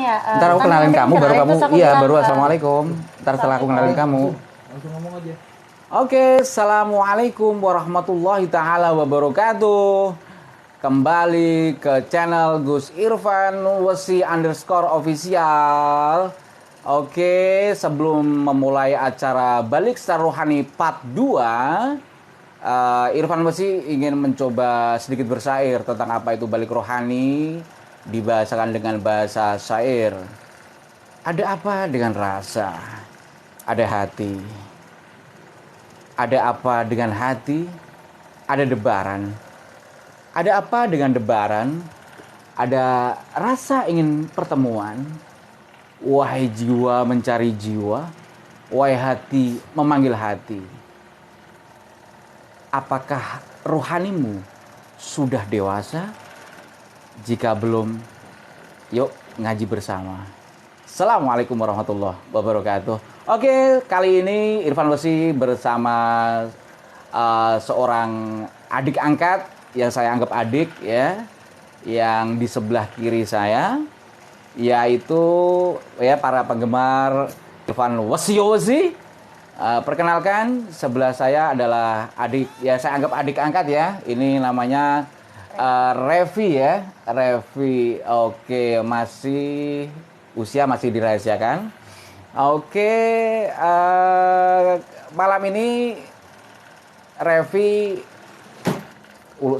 ya. Ntar aku kenalin kamu, baru kamu, iya baru bilang, assalamualaikum. Ntar setelah aku kenalin kamu. Langsung ngomong aja. Oke, assalamualaikum warahmatullahi taala wabarakatuh. Kembali ke channel Gus Irfan Wesi _ official. Oke, sebelum memulai acara Balik Secara Rohani Part 2, Irfan Wesi ingin mencoba sedikit bersair tentang apa itu balik rohani, dibahasakan dengan bahasa syair. Ada apa dengan rasa? Ada hati. Ada apa dengan hati? Ada debaran. Ada apa dengan debaran? Ada rasa ingin pertemuan. Wahai jiwa mencari jiwa, wahai hati memanggil hati. Apakah rohanimu sudah dewasa? Jika belum, yuk ngaji bersama. Assalamualaikum warahmatullahi wabarakatuh. Oke, kali ini Irfan Wesi bersama seorang adik angkat yang saya anggap adik ya, yang di sebelah kiri saya, yaitu ya para penggemar Irfan Wesi. Perkenalkan, sebelah saya adalah adik, ya saya anggap adik angkat ya. Ini namanya Revi ya, Revi. Oke, usia masih dirahasiakan. Oke, malam ini Revi,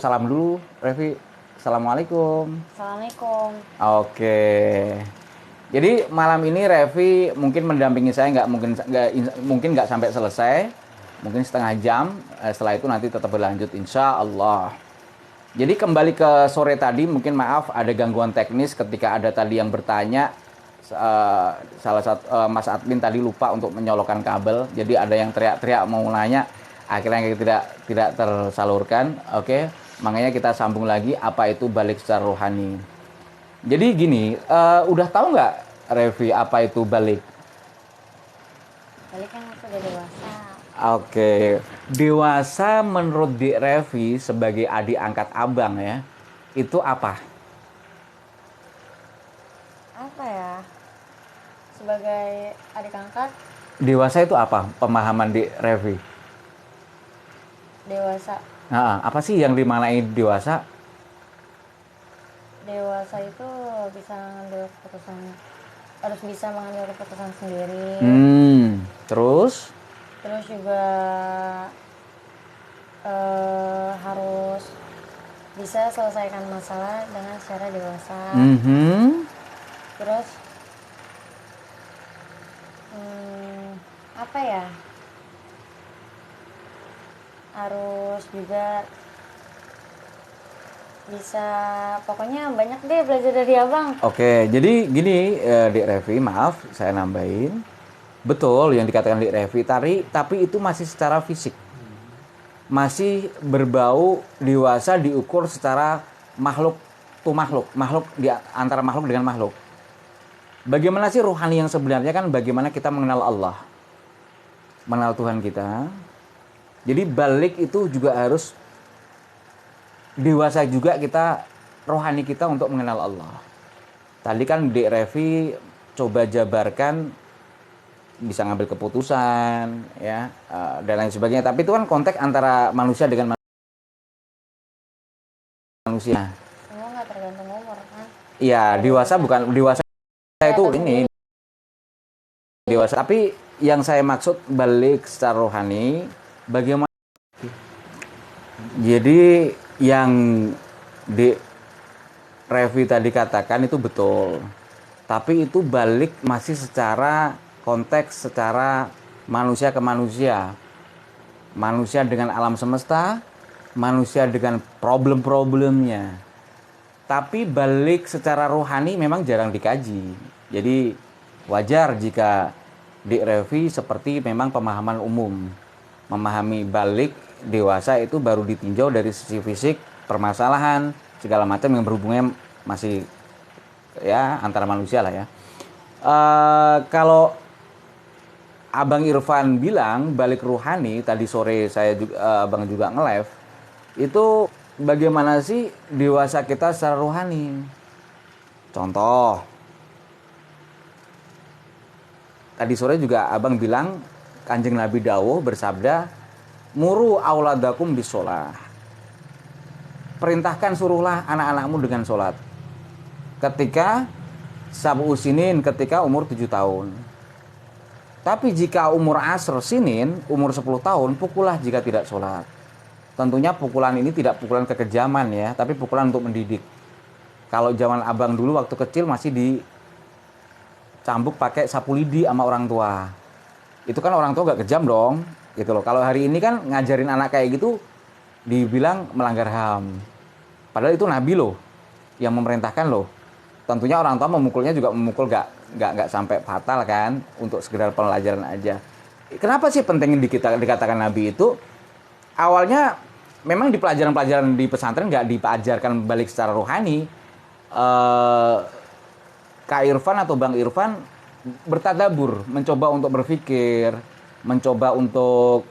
salam dulu, Revi. Assalamualaikum. Assalamualaikum. Oke. Jadi malam ini Revi mungkin mendampingi saya, mungkin nggak sampai selesai, mungkin setengah jam. Setelah itu nanti tetap berlanjut insya Allah. Jadi kembali ke sore tadi, mungkin maaf ada gangguan teknis ketika ada tadi yang bertanya. Salah satu Mas admin tadi lupa untuk menyolokkan kabel, jadi ada yang teriak-teriak mau nanya, akhirnya tidak tersalurkan. Oke, makanya kita sambung lagi apa itu balik secara rohani. Jadi gini, udah tahu nggak Revi apa itu balik? Balik kan sudah dewasa. Oke, dewasa menurut Dik Revi sebagai adik angkat abang ya, itu apa? Apa ya? Sebagai adik angkat, Dewasa itu apa? Pemahaman Dik Revi? dewasa. Nah, apa sih yang dimaknai dewasa? Dewasa itu bisa mengambil keputusan, harus bisa mengambil keputusan sendiri. Terus? Terus juga harus bisa selesaikan masalah dengan secara dewasa. Terus apa ya? Harus juga bisa, pokoknya banyak deh belajar dari abang. Oke, jadi gini Dik Revi, maaf saya nambahin. Betul yang dikatakan Dik Revi, tapi itu masih secara fisik. Masih berbau dewasa diukur secara makhluk di antara makhluk dengan makhluk. Bagaimana sih rohani yang sebenarnya, kan bagaimana kita mengenal Allah, mengenal Tuhan kita. Jadi balik itu juga harus dewasa juga kita, rohani kita untuk mengenal Allah. Tadi kan Dik Revi coba jabarkan bisa ngambil keputusan ya, dan lain sebagainya, tapi itu kan konteks antara manusia dengan manusia. Semua nggak tergantung umur kan? Iya, dewasa bukan dewasa itu ini dewasa, tapi yang saya maksud balik secara rohani bagaimana. Jadi yang Dik Revi tadi katakan itu betul, tapi itu balik masih secara konteks, secara manusia ke manusia, manusia dengan alam semesta, manusia dengan problem-problemnya. Tapi balik secara rohani memang jarang dikaji. Jadi wajar jika Dik Revi seperti memang pemahaman umum, memahami balik dewasa itu baru ditinjau dari sisi fisik, permasalahan segala macam yang berhubungan masih ya antara manusia lah ya. Kalau Abang Irfan bilang balik rohani, tadi sore saya juga, Abang juga nge-live, itu bagaimana sih dewasa kita secara rohani? Contoh, tadi sore juga abang bilang Kanjeng Nabi dawuh bersabda, muru auladakum bisolah. Perintahkan suruhlah anak-anakmu dengan sholat. Ketika sab'u sinin, ketika umur 7 tahun. Tapi jika umur asr sinin, umur 10 tahun, pukullah jika tidak sholat. Tentunya pukulan ini tidak pukulan kekejaman ya, tapi pukulan untuk mendidik. Kalau zaman abang dulu waktu kecil masih dicambuk pakai sapu lidi sama orang tua. Itu kan orang tua gak kejam dong, gitu loh. Kalau hari ini kan ngajarin anak kayak gitu, dibilang melanggar HAM. Padahal itu Nabi loh, yang memerintahkan loh. Tentunya orang tua memukulnya juga memukul gak sampai fatal kan, untuk sekedar pelajaran aja. Kenapa sih pentingin dikatakan Nabi itu? Awalnya memang di pelajaran-pelajaran di pesantren gak diajarkan balik secara rohani. Kak Irfan atau Bang Irfan bertadabur, mencoba untuk berpikir, mencoba untuk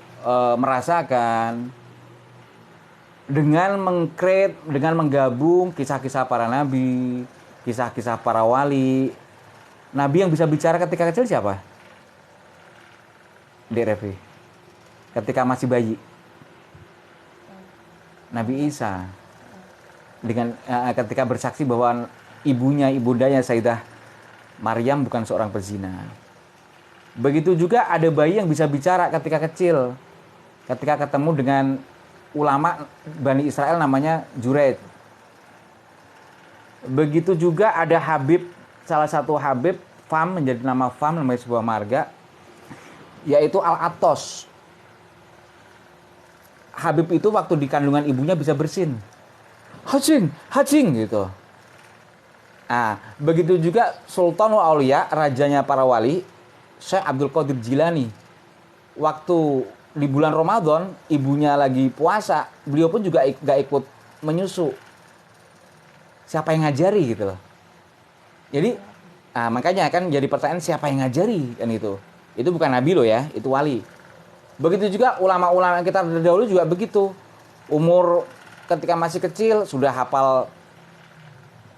merasakan, dengan menggabung kisah-kisah para nabi, kisah-kisah para wali. Nabi yang bisa bicara ketika kecil siapa? Dek Revi. Ketika masih bayi. Nabi Isa. Dengan ketika bersaksi bahwa ibundanya Sayyidah Maryam bukan seorang pezina. Begitu juga ada bayi yang bisa bicara ketika kecil. Ketika ketemu dengan ulama Bani Israel namanya Jureid. Begitu juga ada Habib, salah satu Habib, Fam, menjadi nama Fam, namanya sebuah marga, yaitu Al-Atos. Habib itu waktu di kandungan ibunya bisa bersin. Hacing gitu. Nah, begitu juga Sultanul Aulia, rajanya para wali, Syekh Abdul Qadir Jilani. Waktu di bulan Ramadan, ibunya lagi puasa, beliau pun juga gak ikut menyusu. Siapa yang ngajari gitu loh. Jadi, makanya kan jadi pertanyaan siapa yang ngajari kan itu. Itu bukan Nabi loh ya, itu wali. Begitu juga ulama-ulama kita terdahulu juga begitu. Umur ketika masih kecil sudah hafal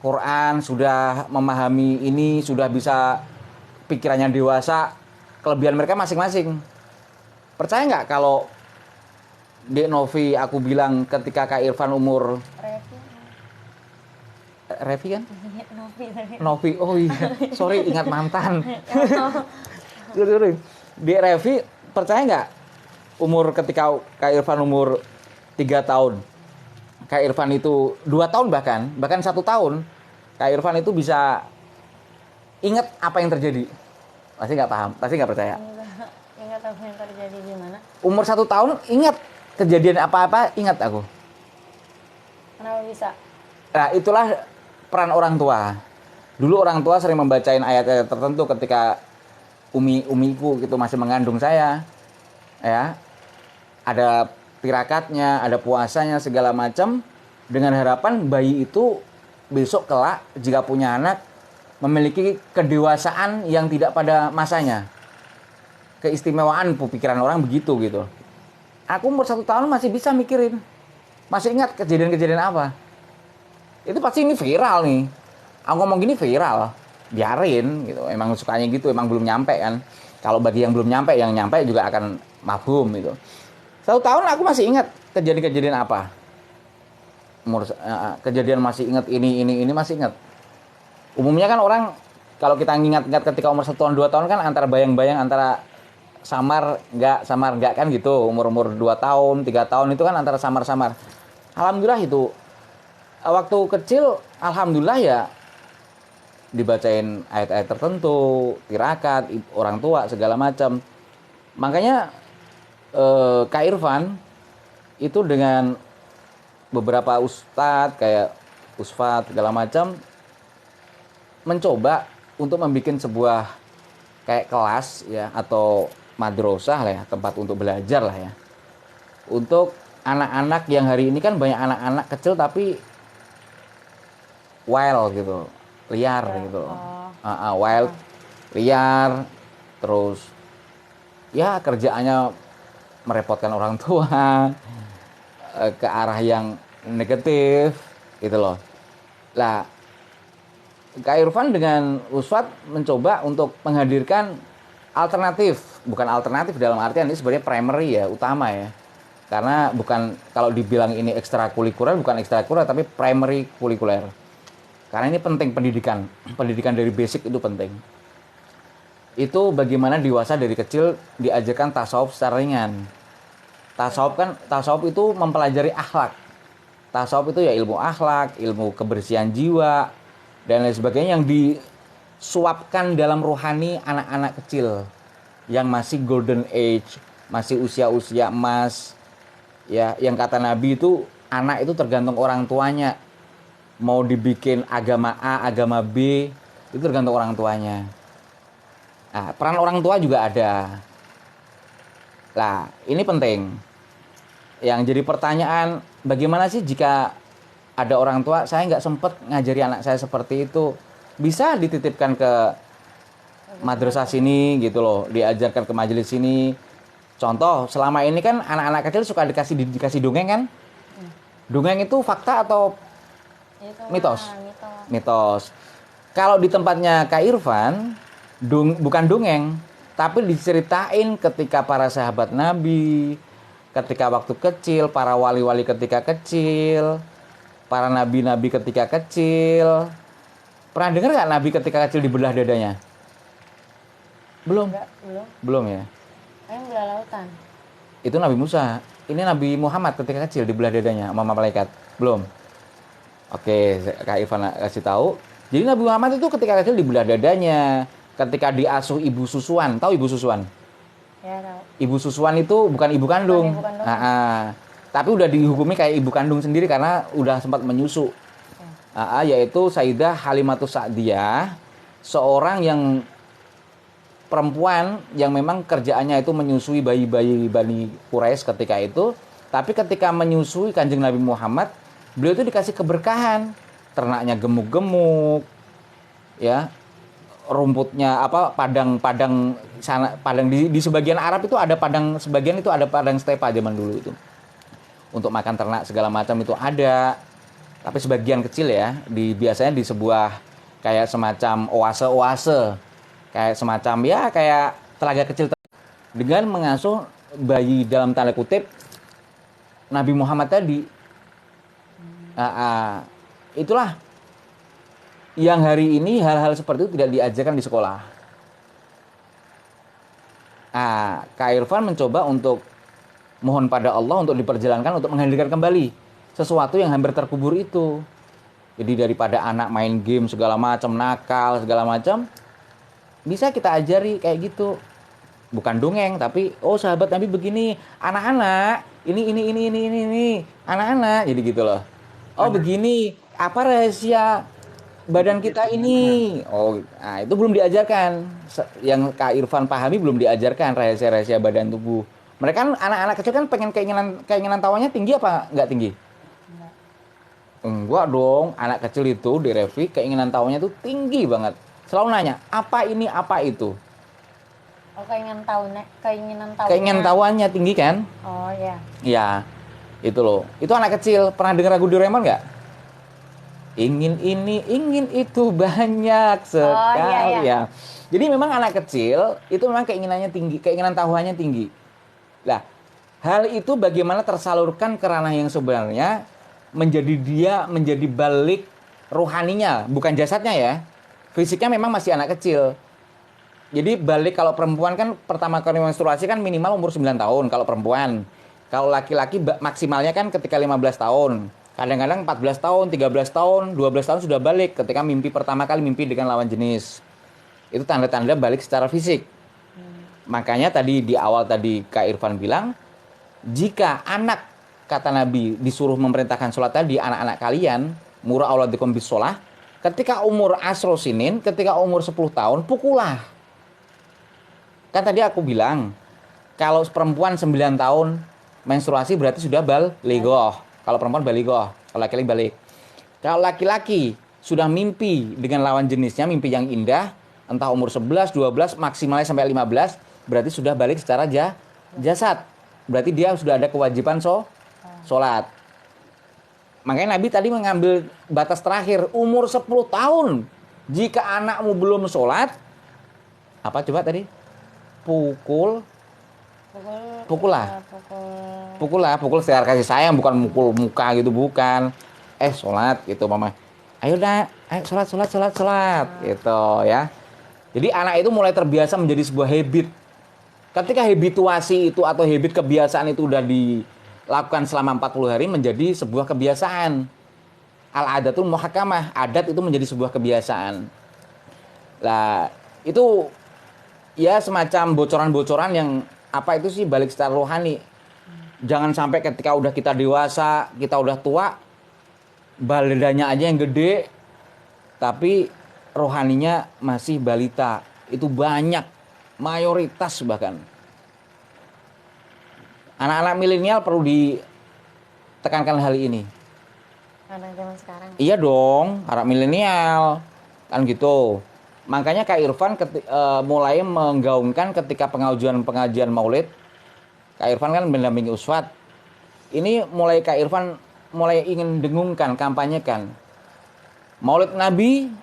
Quran, sudah memahami ini, sudah bisa pikirannya dewasa. Kelebihan mereka masing-masing. Percaya nggak kalau Dek Novi aku bilang ketika Kak Irfan umur Revi kan? Novi, oh iya, sorry ingat mantan. Dek Revi percaya nggak umur ketika Kak Irfan umur 3 tahun, Kak Irfan itu 2 tahun bahkan 1 tahun, Kak Irfan itu bisa ingat apa yang terjadi? Pasti nggak paham, pasti nggak percaya. Ingat apa yang terjadi gimana? Umur 1 tahun ingat kejadian apa-apa, ingat aku. Kenapa bisa? Nah, itulah peran orang tua. Dulu orang tua sering membacain ayat-ayat tertentu ketika umiku gitu masih mengandung saya. Ya. Ada tirakatnya, ada puasanya segala macam dengan harapan bayi itu besok kelak jika punya anak memiliki kedewasaan yang tidak pada masanya. Keistimewaan pikiran orang begitu gitu. Aku umur 1 tahun masih bisa mikirin. Masih ingat kejadian-kejadian apa. Itu pasti ini viral nih. Aku ngomong gini viral. Biarin gitu. Emang sukanya gitu, emang belum nyampe kan. Kalau bagi yang belum nyampe, yang nyampe juga akan mafhum gitu. 1 tahun aku masih ingat kejadian-kejadian apa. Kejadian masih ingat ini masih ingat. Umumnya kan orang kalau kita ingat-ingat ketika umur 1 tahun 2 tahun kan antara bayang-bayang antara samar enggak kan gitu. Umur 2 tahun 3 tahun itu kan antara samar-samar. Alhamdulillah itu waktu kecil alhamdulillah ya dibacain ayat-ayat tertentu, tirakat, orang tua segala macam. Makanya Kak Irfan itu dengan beberapa ustadz kayak Usfat segala macam mencoba untuk membuat sebuah kayak kelas ya atau madrasah lah ya, tempat untuk belajar lah ya. Untuk anak-anak yang hari ini kan banyak anak-anak kecil tapi wild gitu, liar gitu. Wild, liar, terus ya kerjaannya merepotkan orang tua ke arah yang negatif gitu loh. Lah Kak Irfan dengan Usfat mencoba untuk menghadirkan alternatif, bukan alternatif dalam artian ini sebenarnya primary ya, utama ya. Karena bukan, kalau dibilang ini ekstrakurikuler, bukan ekstrakurikuler tapi primary kurikuler. Karena ini penting pendidikan. Pendidikan dari basic itu penting. Itu bagaimana dewasa dari kecil diajarkan tasawuf secara ringan. Tasawuf itu mempelajari akhlak. Tasawuf itu ya ilmu akhlak, ilmu kebersihan jiwa dan lain sebagainya yang disuapkan dalam rohani anak-anak kecil yang masih golden age, masih usia-usia emas. Ya, yang kata Nabi itu anak itu tergantung orang tuanya. Mau dibikin agama A, agama B, itu tergantung orang tuanya. Nah, peran orang tua juga ada. Nah, ini penting. Yang jadi pertanyaan, bagaimana sih jika ada orang tua, saya nggak sempet ngajari anak saya seperti itu, bisa dititipkan ke madrasah sini gitu loh, diajarkan ke majelis sini. Contoh, selama ini kan anak-anak kecil suka dikasih dongeng kan? Dongeng itu fakta atau Itu mitos? mitos. Mitos. Kalau di tempatnya Kak Irfan, bukan dongeng, tapi diceritain ketika para sahabat Nabi, ketika waktu kecil, para wali-wali ketika kecil, para nabi-nabi ketika kecil. Pernah dengar nggak nabi ketika kecil dibelah dadanya? Belum. Enggak, belum. Belum ya. Yang belah lautan. Itu Nabi Musa. Ini Nabi Muhammad ketika kecil dibelah dadanya sama malaikat. Belum. Oke, Kak Irfan kasih tahu. Jadi Nabi Muhammad itu ketika kecil dibelah dadanya, ketika diasuh ibu susuan. Tahu ibu susuan? Ya, tahu. Ibu susuan itu bukan ibu kandung. Bukan ibu kandung. Tapi udah dihukumi kayak ibu kandung sendiri karena udah sempat menyusu. Yaitu Sayyidah Halimatus Sa'diyah, seorang yang perempuan yang memang kerjaannya itu menyusui bayi-bayi Bani Quraisy ketika itu. Tapi ketika menyusui Kanjeng Nabi Muhammad, beliau itu dikasih keberkahan. Ternaknya gemuk-gemuk, ya. Rumputnya padang sana, padang di sebagian Arab itu ada padang, sebagian itu ada padang stepa zaman dulu itu untuk makan ternak segala macam itu ada, tapi sebagian kecil ya, biasanya di sebuah kayak semacam oase kayak semacam ya kayak telaga kecil dengan mengasuh bayi dalam tanda kutip Nabi Muhammad tadi. Itulah yang hari ini hal-hal seperti itu tidak diajarkan di sekolah. Kak Irfan mencoba untuk mohon pada Allah untuk diperjalankan untuk menghadirkan kembali sesuatu yang hampir terkubur itu. Jadi daripada anak main game segala macam, nakal segala macam, bisa kita ajari kayak gitu. Bukan dongeng tapi sahabat Nabi begini, anak-anak, ini anak-anak, jadi gitu loh. Begini, apa rahasia badan kita ini? Itu belum diajarkan. Yang Kak Irfan pahami belum diajarkan rahasia-rahasia badan tubuh. Mereka kan anak-anak kecil kan pengen keinginan tawanya tinggi apa nggak tinggi? Enggak dong, anak kecil itu di Revi keinginan tawanya tuh tinggi banget. Selalu nanya, apa ini, apa itu? Keinginan tahuannya tinggi kan? Oh ya. Iya, itu loh. Itu anak kecil. Pernah dengar lagu Doraemon nggak? Ingin ini, ingin itu banyak sekali. Ya. Jadi memang anak kecil itu memang keinginannya tinggi, keinginan tahuannya tinggi. Nah, hal itu bagaimana tersalurkan ke ranah yang sebenarnya menjadi balik rohaninya, bukan jasadnya ya. Fisiknya memang masih anak kecil. Jadi balik, kalau perempuan kan pertama kali menstruasi kan minimal umur 9 tahun kalau perempuan. Kalau laki-laki maksimalnya kan ketika 15 tahun. Kadang-kadang 14 tahun, 13 tahun, 12 tahun sudah balik ketika mimpi pertama kali mimpi dengan lawan jenis. Itu tanda-tanda balik secara fisik. Makanya tadi di awal tadi Kak Irfan bilang, jika anak, kata Nabi, disuruh memerintahkan sholat tadi, anak-anak kalian, murah auladikum bis sholah, ketika umur asro sinin, ketika umur 10 tahun, pukullah. Kan tadi aku bilang, kalau perempuan 9 tahun menstruasi berarti sudah balighoh. Kalau perempuan balighoh, kalau laki-laki balik. Kalau laki-laki sudah mimpi dengan lawan jenisnya, mimpi yang indah, entah umur 11, 12, maksimalnya sampai 15, berarti sudah balik secara jasad. Berarti dia sudah ada kewajiban sholat. Makanya Nabi tadi mengambil batas terakhir, umur 10 tahun. Jika anakmu belum sholat, apa coba tadi? pukul pukul lah. pukul Pukul secara kasih sayang, bukan mukul muka gitu, bukan. Sholat gitu mama. Ayo dah, ayo sholat gitu ya. Jadi anak itu mulai terbiasa menjadi sebuah habit. Ketika habituasi itu atau habit kebiasaan itu udah dilakukan selama 40 hari menjadi sebuah kebiasaan. Al-adatul muhakkamah, adat itu menjadi sebuah kebiasaan. Lah, itu ya semacam bocoran-bocoran yang apa itu sih balik secara rohani. Jangan sampai ketika udah kita dewasa, kita udah tua, badannya aja yang gede, tapi rohaninya masih balita. Itu banyak, mayoritas bahkan. Anak-anak milenial perlu ditekankan hal ini. anak zaman sekarang. Iya dong, anak milenial kan gitu. Makanya Kak Irfan mulai menggaungkan ketika pengajian Maulid. Kak Irfan kan mendampingi Uswat. Ini mulai Kak Irfan mulai ingin dengungkan, kampanyekan. Maulid Nabi,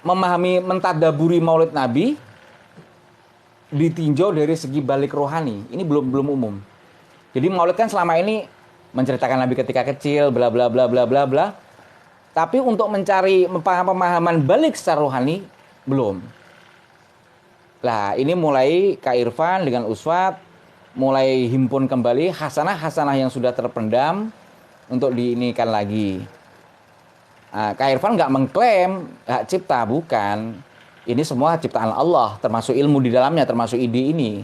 memahami, mentadaburi Maulid Nabi ditinjau dari segi balik rohani. Ini belum umum. Jadi Maulid kan selama ini menceritakan Nabi ketika kecil, bla bla bla bla bla bla. Tapi untuk mencari pemahaman balik secara rohani belum. Lah, ini mulai Kak Irfan dengan Uswat mulai himpun kembali hasanah-hasanah yang sudah terpendam untuk diinikan lagi. Nah, Kak Irfan nggak mengklaim hak cipta, bukan. Ini semua ciptaan Allah, termasuk ilmu di dalamnya, termasuk ide ini.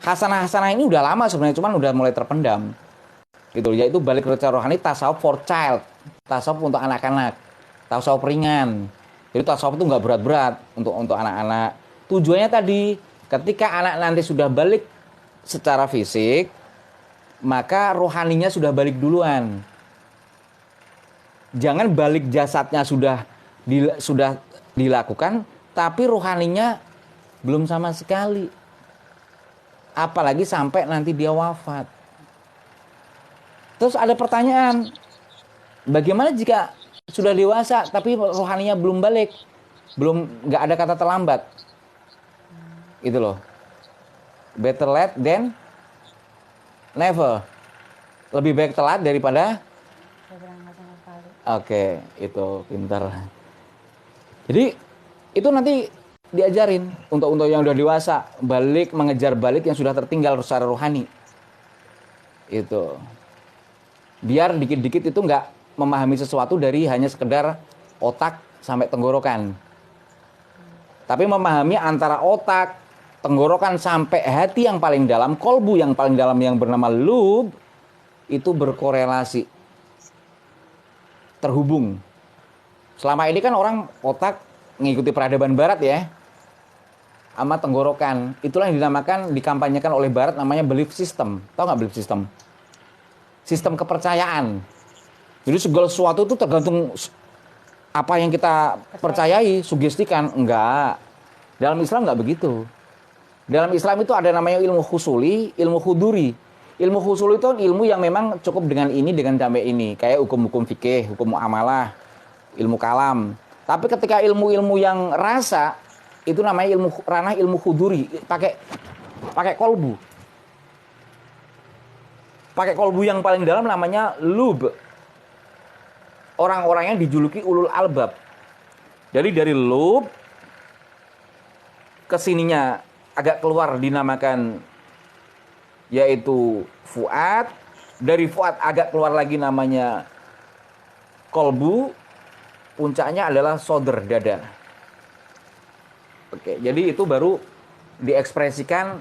Hasanah-hasanah ini udah lama sebenarnya, cuman udah mulai terpendam. Gitu, yaitu balik ke rohani, tasawuf for child, tasawuf untuk anak-anak, tasawuf ringan. Jadi tasawuf itu nggak berat-berat untuk anak-anak. Tujuannya tadi, ketika anak nanti sudah balik secara fisik, maka rohaninya sudah balik duluan. Jangan balik jasadnya sudah dilakukan, tapi rohaninya belum sama sekali. Apalagi sampai nanti dia wafat. Terus ada pertanyaan, bagaimana jika sudah dewasa tapi rohaninya belum balik, nggak ada kata terlambat, gitu loh. Better late than never. Lebih baik telat daripada Berangkat sama sekali. Oke, itu pintar. Jadi itu nanti diajarin untuk yang udah dewasa, mengejar balik yang sudah tertinggal secara rohani. Itu. Biar dikit-dikit itu nggak memahami sesuatu dari hanya sekedar otak sampai tenggorokan. Tapi memahami antara otak, tenggorokan sampai hati yang paling dalam, kolbu yang paling dalam yang bernama lub, itu berkorelasi. Terhubung. Selama ini kan orang otak mengikuti peradaban barat ya, sama tenggorokan. Itulah yang dikampanyekan oleh barat, namanya belief system. Tahu nggak belief system? Sistem kepercayaan. Jadi segala sesuatu itu tergantung apa yang kita percayai, sugestikan. Enggak. Dalam Islam enggak begitu. Dalam Islam itu ada namanya ilmu khusuli, ilmu khuduri. Ilmu khusuli itu ilmu yang memang cukup dengan ini, dengan damai ini. Kayak hukum-hukum fikih, hukum muamalah, ilmu kalam. Tapi ketika ilmu-ilmu yang rasa, itu namanya ranah ilmu khuduri. Pakai kolbu. Pakai kolbu yang paling dalam namanya lub. Orang-orangnya dijuluki ulul albab. Jadi dari lub kesininya agak keluar dinamakan yaitu fuad. Dari fuad agak keluar lagi namanya kolbu. Puncaknya adalah sodr, dada. Oke, jadi itu baru diekspresikan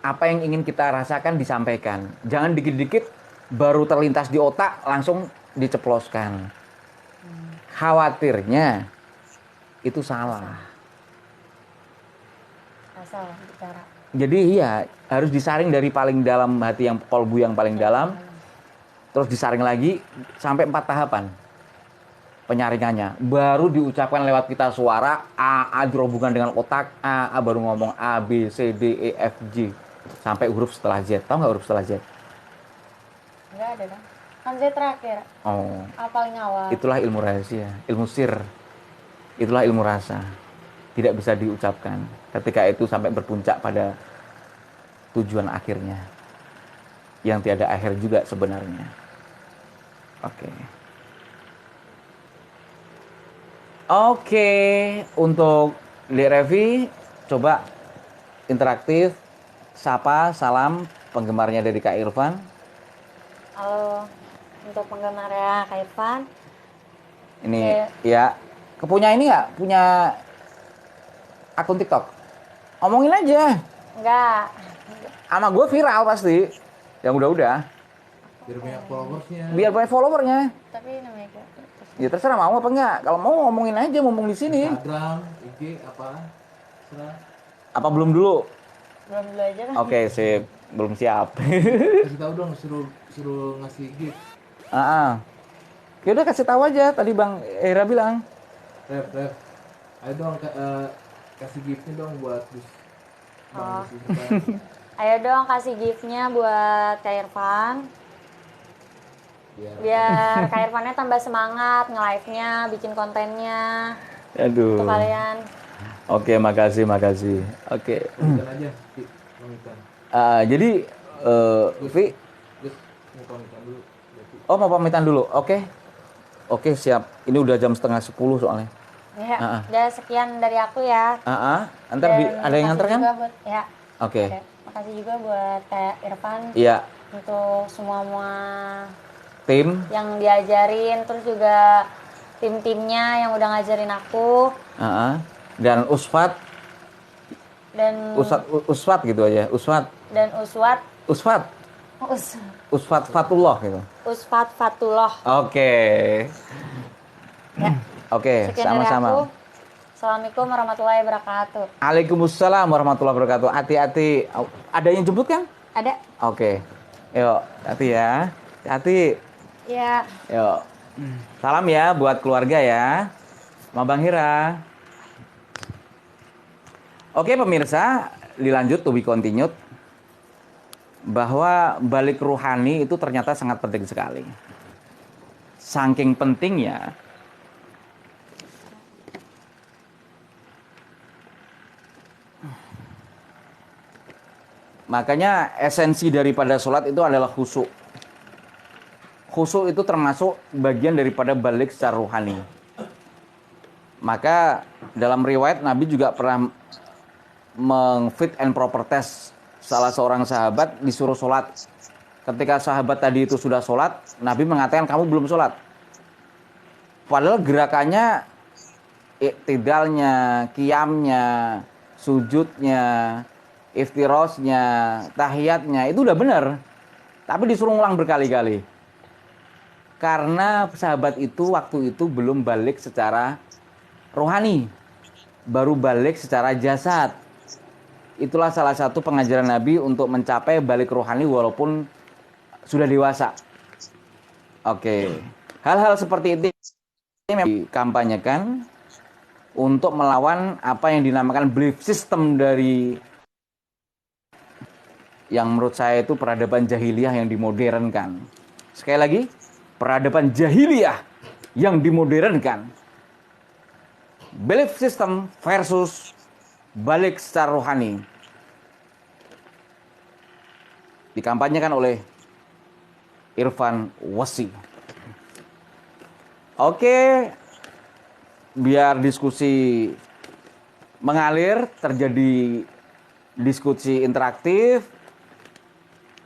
apa yang ingin kita rasakan disampaikan. Jangan dikit-dikit baru terlintas di otak langsung diceploskan. Khawatirnya itu salah. Asal bicara. Jadi iya, harus disaring dari paling dalam hati, yang kolbu yang paling dalam. Terus disaring lagi sampai 4 tahapan penyaringannya. Baru diucapkan lewat pita suara, A berhubungan dengan otak, A baru ngomong A, B, C, D, E, F, G. Sampai huruf setelah Z. Tahu nggak huruf setelah Z? Enggak ada kan? Kan Z terakhir. Oh. A paling awal. Itulah ilmu rahasia, ilmu sir. Itulah ilmu rasa. tidak bisa diucapkan ketika itu sampai berpuncak pada tujuan akhirnya yang tiada akhir juga sebenarnya. Oke. Oke, untuk Li Revi coba interaktif, sapa, salam penggemarnya dari Kak Irfan. Halo, untuk penggemarnya Kak Irfan. Ini Oke. ya, kepunya ini nggak? Punya akun TikTok? Omongin aja. Enggak. Sama gue viral pasti. Yang udah-udah. Biar banyak followersnya. Biar banyak followernya. Tapi namanya Kak. Ya terserah mau apa enggak. Kalau mau ngomongin aja mumpung di sini. Instagram, IG apa? Serah. Apa belum dulu? Belum dulu aja kan. Oke, sip. Belum siap. Kasih tahu dong, suruh ngasih gift. Ah, ya udah kasih tahu aja tadi Bang Era bilang. Ref. Ayo dong kasih giftnya dong buat Oh. Bang Irfan. Ayo dong kasih gift-nya buat Kak Irfan. Biar Kak Irfannya tambah semangat nge-live-nya, bikin kontennya. Aduh. Untuk kalian. Oke, makasih. Oke. Pamitan aja, Ki. Pamitan. Jadi Vi, Terus mau pamitan dulu. Berarti. oh mau pamitan dulu. Oke, siap. Ini udah jam 9:30 soalnya. Ya, udah sekian dari aku ya. Ntar Dan ada yang nganter makasih kan? juga buat, ya. Oke. Oke. Makasih juga buat Kak Irfan Iya, untuk semua tim. yang diajarin, terus juga tim-timnya yang udah ngajarin aku Dan Usfat, dan Usfat gitu aja. Usfat, Usfat Fatullah gitu. Usfat Fatullah. Oke. Ya. Oke, Sekian dari aku. sama-sama. Assalamualaikum warahmatullahi wabarakatuh. Waalaikumsalam warahmatullahi wabarakatuh. Hati-hati. Ada yang jemput kan? Ada? Oke. Yuk, hati ya. Hati. Ya. Yuk. Salam ya buat keluarga ya. Sama Bang Hira. Oke pemirsa, dilanjut to be continued. Bahwa balik ruhani itu ternyata sangat penting sekali. Saking pentingnya, makanya esensi daripada sholat itu adalah khusyuk. Khusyuk itu termasuk bagian daripada balik secara rohani. Maka dalam riwayat Nabi juga pernah meng-fit and proper test salah seorang sahabat disuruh sholat. Ketika sahabat tadi itu sudah sholat, Nabi mengatakan kamu belum sholat. Padahal gerakannya, iktidalnya, qiyamnya, sujudnya, iftirosnya, tahiyatnya itu udah benar. Tapi disuruh ulang berkali-kali. Karena sahabat itu waktu itu belum balik secara rohani. Baru balik secara jasad. Itulah salah satu pengajaran Nabi untuk mencapai balik rohani walaupun sudah dewasa. Oke. Hal-hal seperti itu memang dikampanyekan untuk melawan apa yang dinamakan belief system dari yang menurut saya itu peradaban jahiliyah yang dimodernkan. Sekali lagi, peradaban jahiliyah yang dimodernkan. Belief system versus balik secara rohani. Dikampanyekan oleh Irfan Wasi. Oke, biar diskusi mengalir, terjadi diskusi interaktif,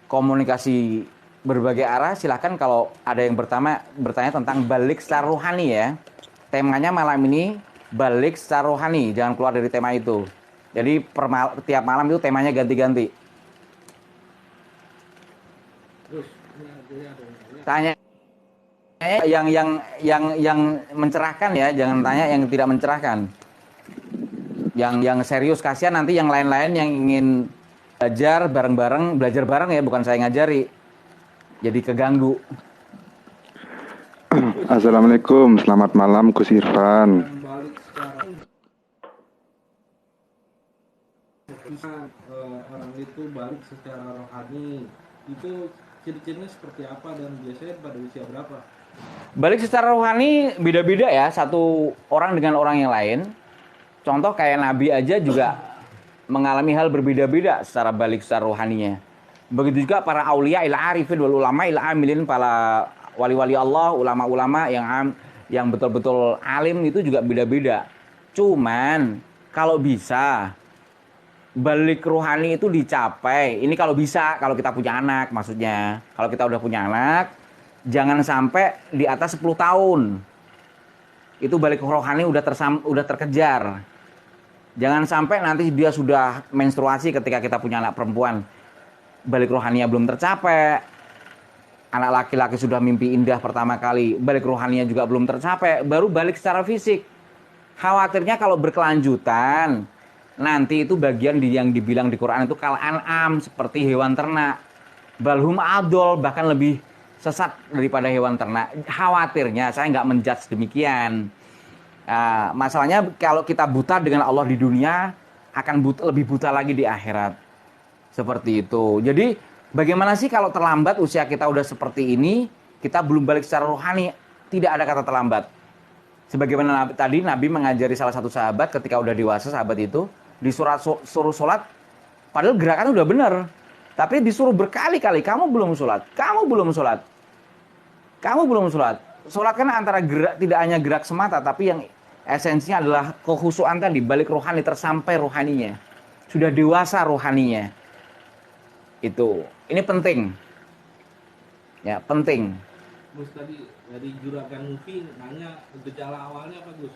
komunikasi berbagai arah. Silahkan kalau ada yang bertanya tentang balik secara rohani ya. Temanya malam ini balik secara rohani, jangan keluar dari tema itu. Jadi tiap malam itu temanya ganti-ganti. Tanya yang mencerahkan ya, jangan tanya yang tidak mencerahkan. Yang serius, kasihan nanti yang lain-lain yang ingin belajar bareng ya, bukan saya ngajari. Jadi keganggu. Assalamualaikum, selamat malam Gus Irfan. Orang itu balik secara rohani itu ciri-cirinya seperti apa dan biasanya pada usia berapa? Balik secara rohani beda-beda ya, satu orang dengan orang yang lain. Contoh kayak Nabi aja juga mengalami hal berbeda-beda secara balik secara rohaninya. Begitu juga para aulia ila arifin wal ulama ila amilin, para wali-wali Allah, ulama-ulama yang betul-betul alim itu juga beda-beda. Cuman kalau bisa balik rohani itu dicapai. Ini kalau bisa, kalau kita punya anak maksudnya. Kalau kita udah punya anak, jangan sampai di atas 10 tahun. Itu balik rohani udah terkejar. Jangan sampai nanti dia sudah menstruasi ketika kita punya anak perempuan. Balik rohaninya belum tercapai. Anak laki-laki sudah mimpi indah pertama kali, balik rohaninya juga belum tercapai, baru balik secara fisik. Khawatirnya kalau berkelanjutan, nanti itu bagian yang dibilang di Quran itu kal an'am, seperti hewan ternak. Balhum adol, bahkan lebih sesat daripada hewan ternak. Khawatirnya, saya nggak menjudge demikian. Masalahnya kalau kita buta dengan Allah di dunia, akan lebih buta lagi di akhirat. Seperti itu. Jadi bagaimana sih kalau terlambat usia kita udah seperti ini, kita belum balik secara rohani? Tidak ada kata terlambat. Sebagaimana tadi Nabi mengajari salah satu sahabat ketika udah dewasa, sahabat itu disuruh sholat, padahal gerakan udah bener, tapi disuruh berkali-kali, kamu belum sholat, kamu belum sholat, kamu belum sholat. Sholat kan antara gerak, tidak hanya gerak semata, tapi yang esensinya adalah kekhusyuan tadi, balik rohani, tersampai rohaninya, sudah dewasa rohaninya. Itu, ini penting, ya penting. Gus tadi dari Juragan Mufi nanya gejala awalnya apa Gus?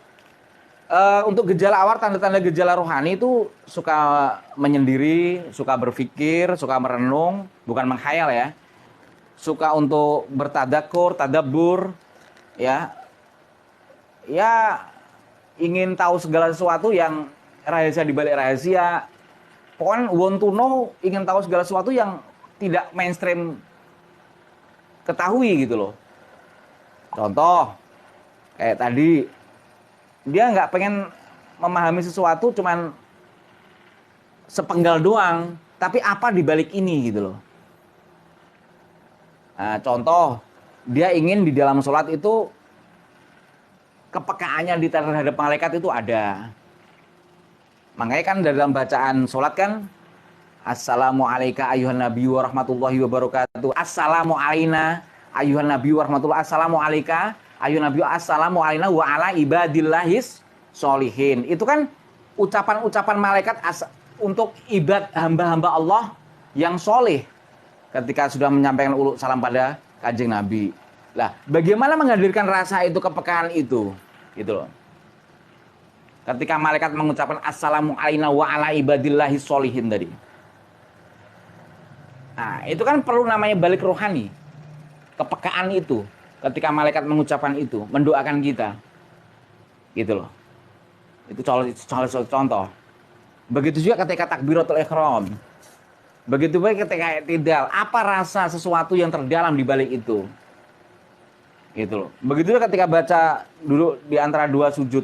Untuk gejala awal, tanda-tanda gejala rohani itu suka menyendiri, suka berpikir, suka merenung, bukan menghayal ya. Suka untuk bertadakur, tadabbur, ya. Ya, ingin tahu segala sesuatu yang rahasia di balik rahasia. Pokoknya want to know, ingin tahu segala sesuatu yang tidak mainstream ketahui gitu loh. Contoh, kayak tadi, dia nggak pengen memahami sesuatu cuman sepenggal doang, tapi apa di balik ini gitu loh. Nah, contoh, dia ingin di dalam sholat itu kepekaannya terhadap malaikat itu ada. Makanya kan dalam bacaan sholat kan, Assalamualaikum ayuhan nabi wa rahmatullahi wa barakatuh. Assalamu alaina ayuhan nabi wa rahmatullahi. Assalamualaikum ayuhan nabi, assalamu alaina wa ala ibadillahis sholihin. Itu kan ucapan-ucapan malaikat untuk hamba-hamba Allah yang soleh ketika sudah menyampaikan uluk salam pada kanjeng Nabi. Lah, bagaimana menghadirkan rasa itu, kepekaan itu? Gitu loh. Ketika malaikat mengucapkan assalamu alaina wa ala ibadillahis sholihin tadi. Nah, itu kan perlu namanya balik rohani. Kepekaan itu. Ketika malaikat mengucapkan itu, mendoakan kita. Gitu loh. Itu contoh. Begitu juga ketika takbiratul ihram. Begitu juga ketika i'tidal. Apa rasa sesuatu yang terdalam di balik itu? Gitu loh. Begitu juga ketika baca dulu di antara dua sujud.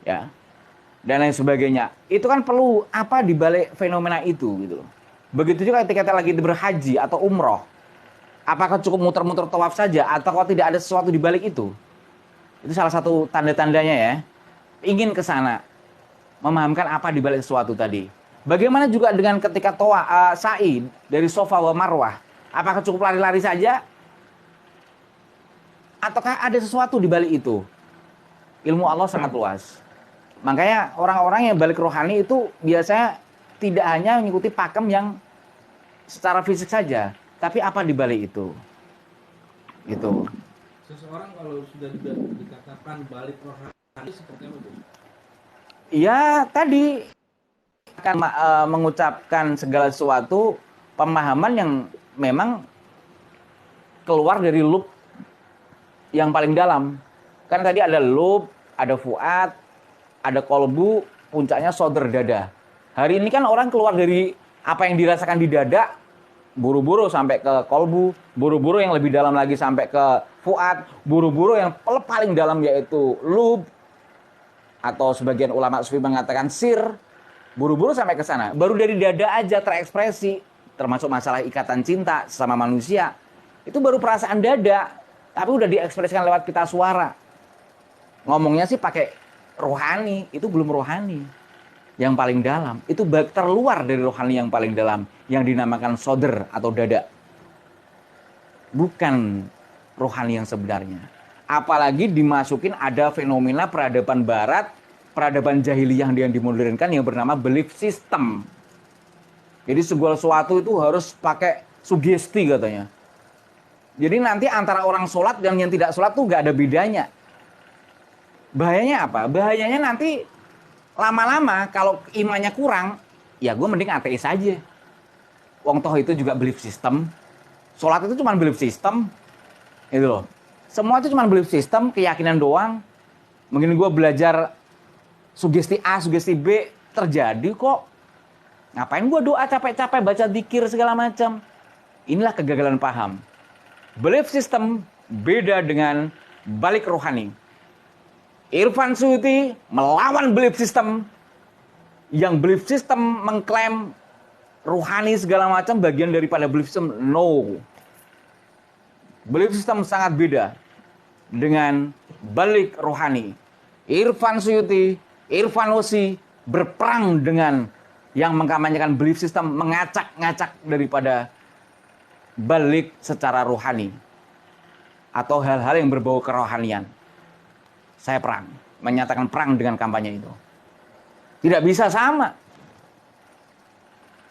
Ya. Dan lain sebagainya. Itu kan perlu apa di balik fenomena itu gitu loh. Begitu juga ketika kita lagi berhaji atau umroh. Apakah cukup muter-muter tawaf saja atau kalau tidak ada sesuatu di balik itu? Itu salah satu tanda-tandanya ya. Ingin ke sana. Memahamkan apa di balik sesuatu tadi. Bagaimana juga dengan ketika sa'i dari Safa wa Marwah? Apakah cukup lari-lari saja? Ataukah ada sesuatu di balik itu? Ilmu Allah sangat luas. Makanya orang-orang yang balik rohani itu biasanya tidak hanya mengikuti pakem yang secara fisik saja, tapi apa di balik itu? Gitu. Seseorang kalau sudah dikatakan balik rohani seperti apa tuh? Ya tadi akan mengucapkan segala sesuatu pemahaman yang memang keluar dari loop yang paling dalam. Kan tadi ada loop, ada fuad, ada kolbu, puncaknya sodr dada. Hari ini kan orang keluar dari apa yang dirasakan di dada, buru-buru sampai ke kolbu, buru-buru yang lebih dalam lagi sampai ke fuad, buru-buru yang paling dalam yaitu lub, atau sebagian ulama sufi mengatakan sir, buru-buru sampai ke sana. Baru dari dada aja terekspresi, termasuk masalah ikatan cinta sama manusia. Itu baru perasaan dada, tapi udah diekspresikan lewat pita suara. Ngomongnya sih pakai rohani, itu belum rohani yang paling dalam. Itu terluar dari rohani yang paling dalam, yang dinamakan sodr atau dada. Bukan rohani yang sebenarnya. Apalagi dimasukin ada fenomena peradaban barat, peradaban jahiliyah yang dimodernkan yang bernama belief system. Jadi segala sesuatu itu harus pakai sugesti katanya. Jadi nanti antara orang sholat dan yang tidak sholat tuh gak ada bedanya. Bahayanya apa? Bahayanya nanti lama-lama kalau imannya kurang, ya gue mending ateis aja. Wong toh itu juga belief system. Sholat itu cuma belief system. Itu loh. Semua itu cuma belief system, keyakinan doang. Mungkin gue belajar sugesti A, sugesti B, terjadi kok. Ngapain gue doa capek-capek baca dzikir segala macam? Inilah kegagalan paham. Belief system beda dengan balik rohani. Irfan Suyuti melawan belief system. Yang belief system mengklaim rohani segala macam bagian daripada belief system. No. Belief system sangat beda dengan balik rohani. Irfan Suyuti, Irfan Osi berperang dengan yang mengkampanyekan belief system, mengacak-ngacak daripada balik secara rohani atau hal-hal yang berbau kerohanian. Saya perang, menyatakan perang dengan kampanye itu. Tidak bisa sama.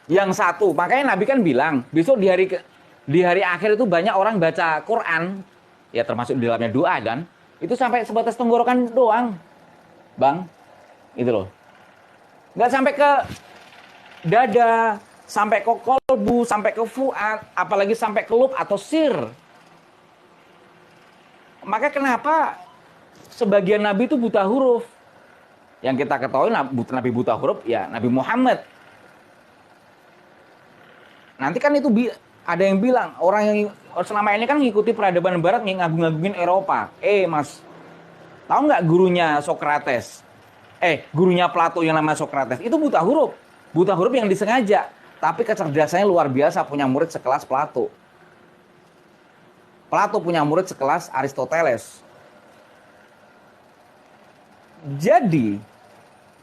Yang satu, makanya Nabi kan bilang, besok di hari akhir itu banyak orang baca Quran, ya termasuk di dalamnya doa kan, itu sampai sebatas tenggorokan doang, Bang, itu loh. Nggak sampai ke dada, sampai ke kolbu, sampai ke fuad, apalagi sampai ke lub atau sir. Maka kenapa sebagian nabi itu buta huruf? Yang kita ketahui nabi buta huruf ya Nabi Muhammad. Nanti kan itu ada yang bilang orang yang selama ini kan ngikuti peradaban barat ngagung-ngagungin Eropa. Mas, tahu nggak gurunya Socrates? Gurunya Plato yang nama Socrates itu buta huruf. Buta huruf yang disengaja, tapi kecerdasannya luar biasa, punya murid sekelas Plato. Plato punya murid sekelas Aristoteles. Jadi,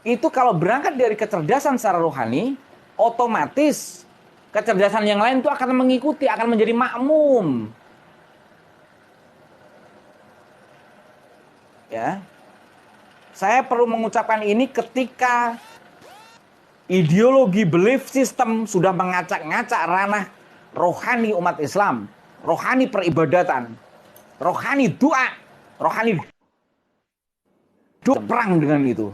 itu kalau berangkat dari kecerdasan secara rohani, otomatis kecerdasan yang lain itu akan mengikuti, akan menjadi makmum. Ya. Saya perlu mengucapkan ini ketika ideologi belief system sudah mengacak-ngacak ranah rohani umat Islam, rohani peribadatan, rohani doa, rohani perang dengan itu.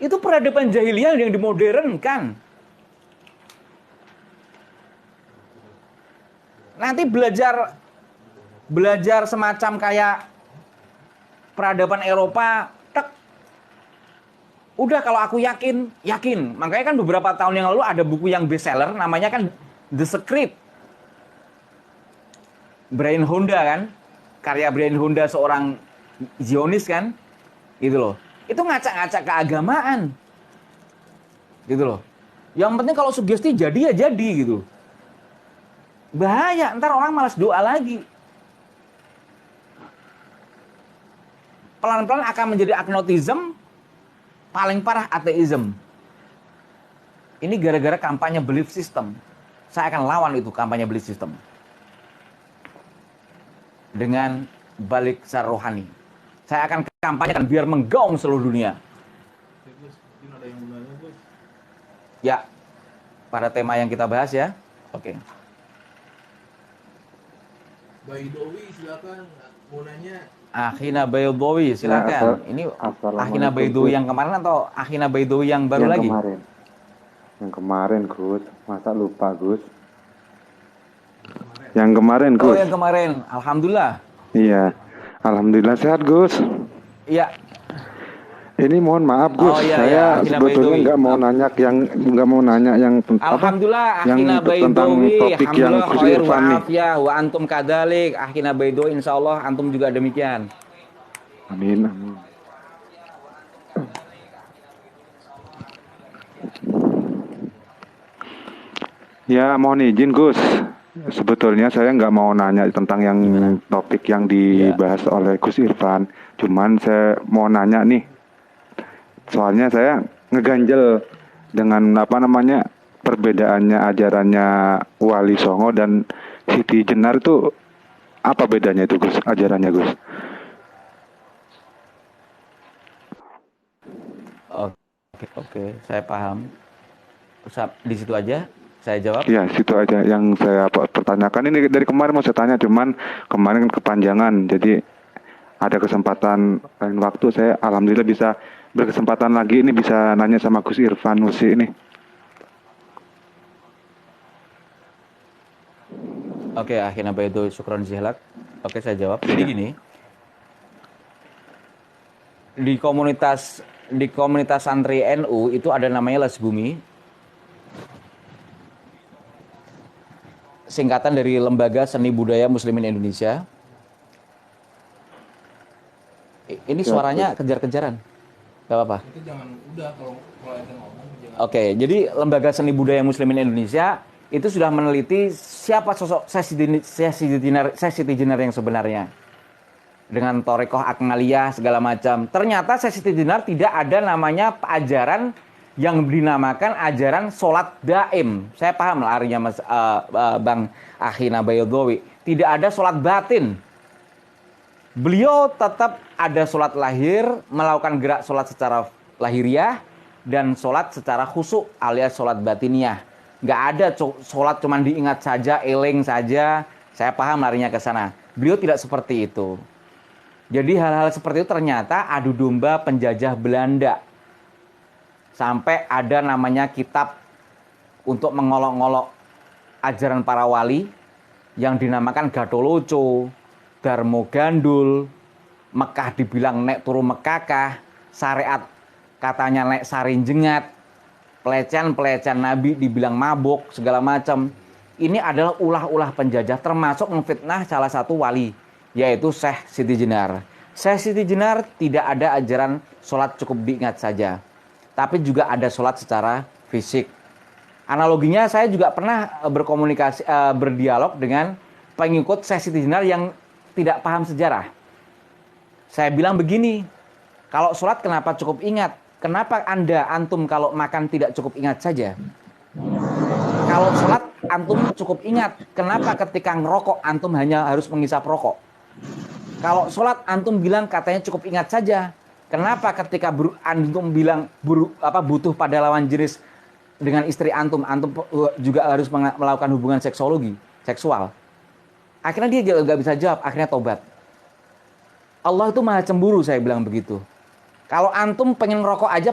Itu peradaban jahiliyah yang dimodernkan. Nanti belajar semacam kayak peradaban Eropa. Udah kalau aku yakin. Makanya kan beberapa tahun yang lalu ada buku yang bestseller, namanya kan The Secret. Brian Honda kan, karya Brian Honda seorang Zionis kan, gitu loh. Itu ngacak-ngacak keagamaan, gitu loh. Yang penting kalau sugesti jadi ya jadi gitu. Bahaya, ntar orang malas doa lagi. Pelan-pelan akan menjadi agnotism. Paling parah ateism. Ini gara-gara kampanye belief system. Saya akan lawan itu kampanye belief system. Dengan balik secara rohani. Saya akan kampanyekan biar menggaung seluruh dunia. Mungkin ada yang gunanya, Bos. Ya. Pada tema yang kita bahas ya. Oke. Baidowi silakan mau nanya. Akhina Baydowi silakan. Ini Akhina Baydowi yang kemarin atau Akhina Baydowi yang baru lagi? Yang kemarin, Gus. Masa lupa, Gus? Yang kemarin, Gus. Oh, yang kemarin. Alhamdulillah. Iya. Alhamdulillah sehat, Gus. Iya. Ini mohon maaf, Gus. Oh, iya, Saya iya. sebetulnya nggak mau nanya yang Alhamdulillah yang Akhina tentang Baydowi. topik yang Alhamdulillah Gus khair Irfan wa nih. afiyah wa antum kadzalik. Akhina Baydowi insyaallah antum juga demikian. Amin, amin. Ya, mohon izin, Gus. Sebetulnya saya nggak mau nanya tentang yang Gimana? topik yang Ya. dibahas oleh Gus Irfan. Cuman saya mau nanya nih, soalnya saya ngeganjel dengan apa namanya perbedaannya ajarannya Wali Songo dan Siti Jenar itu apa bedanya itu Gus, ajarannya Gus? Oke, oke, saya paham. Di situ aja saya jawab. Ya, situ aja yang saya pertanyakan. Ini dari kemarin mau saya tanya, cuman kemarin kepanjangan. Jadi ada kesempatan lain waktu saya alhamdulillah bisa berkesempatan lagi ini bisa nanya sama Gus Irfan Nusi ini. Oke, akhirnya itu syukron zihlak. Oke, saya jawab. Jadi gini, di komunitas santri NU itu ada namanya Les Bumi, singkatan dari Lembaga Seni Budaya Muslimin Indonesia. Ini suaranya kejar-kejaran, gak apa-apa. Itu jangan, udah kalau ente ngomong jangan. Oke, jadi Lembaga Seni Budaya Muslimin Indonesia itu sudah meneliti siapa sosok Siti Jenar yang sebenarnya. Dengan Torekoh Akmaliyah segala macam. Ternyata Siti Jenar tidak ada namanya ajaran yang dinamakan ajaran sholat daim. Saya paham lah artinya Bang Akhina Bayodhowi. Tidak ada sholat batin. Beliau tetap ada sholat lahir, melakukan gerak sholat secara lahiriah, dan sholat secara khusyuk alias sholat batiniah. Nggak ada sholat cuman diingat saja, eling saja. Saya paham larinya ke sana. Beliau tidak seperti itu. Jadi hal-hal seperti itu ternyata adu domba penjajah Belanda. Sampai ada namanya kitab untuk mengolok-ngolok ajaran para wali yang dinamakan Gatoloco, Darmo Gandul, Mekah dibilang nek turu Mekakah, syariat katanya nek sarin jengat, pelecehan Nabi dibilang mabuk, segala macam. Ini adalah ulah-ulah penjajah, termasuk memfitnah salah satu wali, yaitu Syekh Siti Jenar. Syekh Siti Jenar tidak ada ajaran sholat cukup diingat saja, tapi juga ada sholat secara fisik. Analoginya saya juga pernah berdialog dengan pengikut Syekh Siti Jenar yang tidak paham sejarah. Saya bilang begini, kalau sholat kenapa cukup ingat? Kenapa antum kalau makan tidak cukup ingat saja? Kalau sholat antum cukup ingat. Kenapa ketika ngerokok antum hanya harus menghisap rokok? Kalau sholat antum bilang katanya cukup ingat saja. Kenapa ketika antum bilang butuh pada lawan jenis dengan istri antum juga harus melakukan hubungan seksual? Akhirnya dia nggak bisa jawab. Akhirnya tobat. Allah itu maha cemburu, saya bilang begitu. Kalau antum pengen rokok aja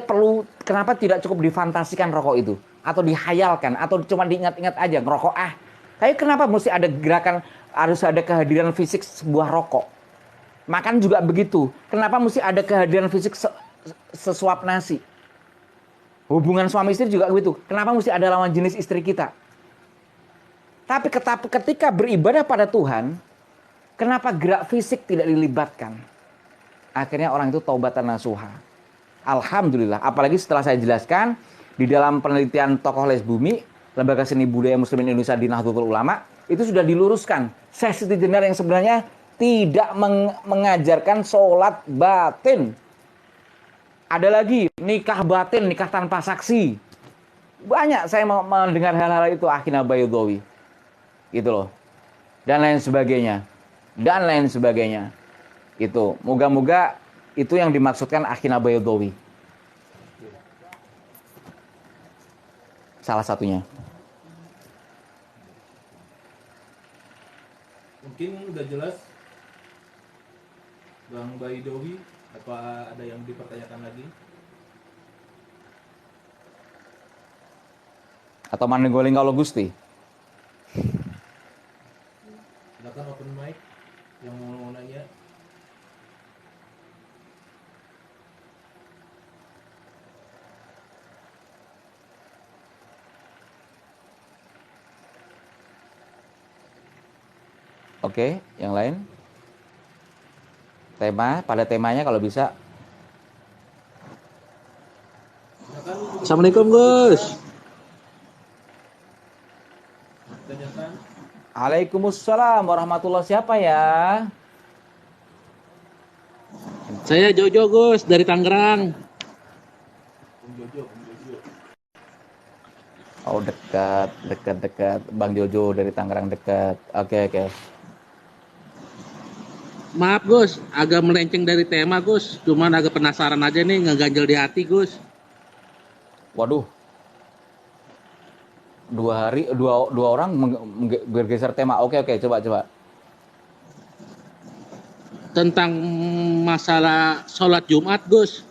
kenapa tidak cukup difantasikan rokok itu? Atau dihayalkan, atau cuma diingat-ingat aja, ngerokok Tapi kenapa mesti ada gerakan, harus ada kehadiran fisik sebuah rokok? Makan juga begitu. Kenapa mesti ada kehadiran fisik sesuap nasi? Hubungan suami istri juga begitu. Kenapa mesti ada lawan jenis istri kita? Tapi ketika beribadah pada Tuhan, kenapa gerak fisik tidak dilibatkan? Akhirnya orang itu taubatan nasuha. Alhamdulillah. Apalagi setelah saya jelaskan, di dalam penelitian tokoh Les Bumi, Lembaga Seni Budaya Muslimin Indonesia di Nahdlatul Ulama, itu sudah diluruskan. Syekh Siti Jenar yang sebenarnya tidak mengajarkan sholat batin. Ada lagi, nikah batin, nikah tanpa saksi. Banyak saya mendengar hal-hal itu, Akhina Bayodhowi. Gitu loh. Dan lain sebagainya. Itu, moga-moga itu yang dimaksudkan Akhina Bayodhowi. Salah satunya. Mungkin udah jelas Bang Bayodhowi, apa ada yang dipertanyakan lagi? Atau manenggoling kalau Gusti? Silakan open mic yang mau nanya. Oke, yang lain? Pada temanya kalau bisa. Assalamualaikum Gus. Tanyakan. Waalaikumsalam warahmatullahi, siapa ya? Saya Jojo Gus dari Tangerang. Oh, dekat. Bang Jojo dari Tangerang dekat. Oke. Maaf Gus, agak melenceng dari tema Gus. Cuman agak penasaran aja nih, ngeganjel di hati Gus. Waduh, dua orang bergeser tema. Oke, coba. Tentang masalah sholat Jumat Gus.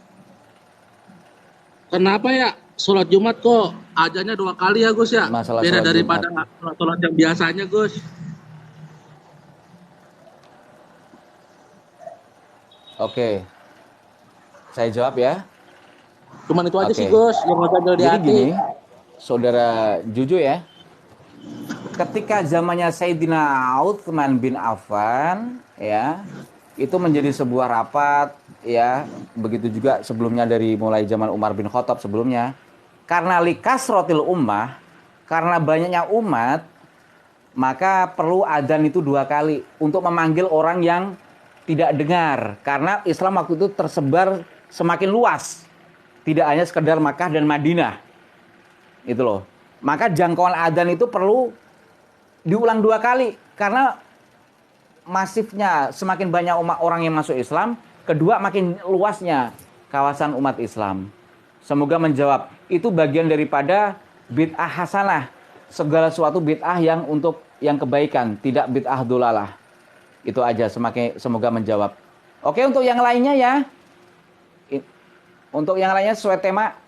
Kenapa ya sholat Jumat kok ajannya 2 kali ya Gus ya? Masalah Beda sholat daripada Jumat. sholat yang biasanya Gus. Oke, saya jawab ya. Cuman itu aja Oke. sih Gus yang ngeganjel di Jadi hati. gini, saudara Juju ya, ketika zamannya Sayyidina Utsman bin Affan ya, itu menjadi sebuah rapat ya, begitu juga sebelumnya dari mulai zaman Umar bin Khattab sebelumnya. Karena likasrotil ummah, karena banyaknya umat, maka perlu adzan itu 2 kali untuk memanggil orang yang tidak dengar. Karena Islam waktu itu tersebar semakin luas, tidak hanya sekedar Makkah dan Madinah. Itu loh. Maka jangkauan adzan itu perlu diulang 2 kali karena masifnya semakin banyak orang yang masuk Islam, kedua makin luasnya kawasan umat Islam. Semoga menjawab. Itu bagian daripada bid'ah hasanah. Segala sesuatu bid'ah yang untuk yang kebaikan, tidak bid'ah dolalah. Itu aja, semoga menjawab. Oke, untuk yang lainnya ya. Untuk yang lainnya sesuai tema.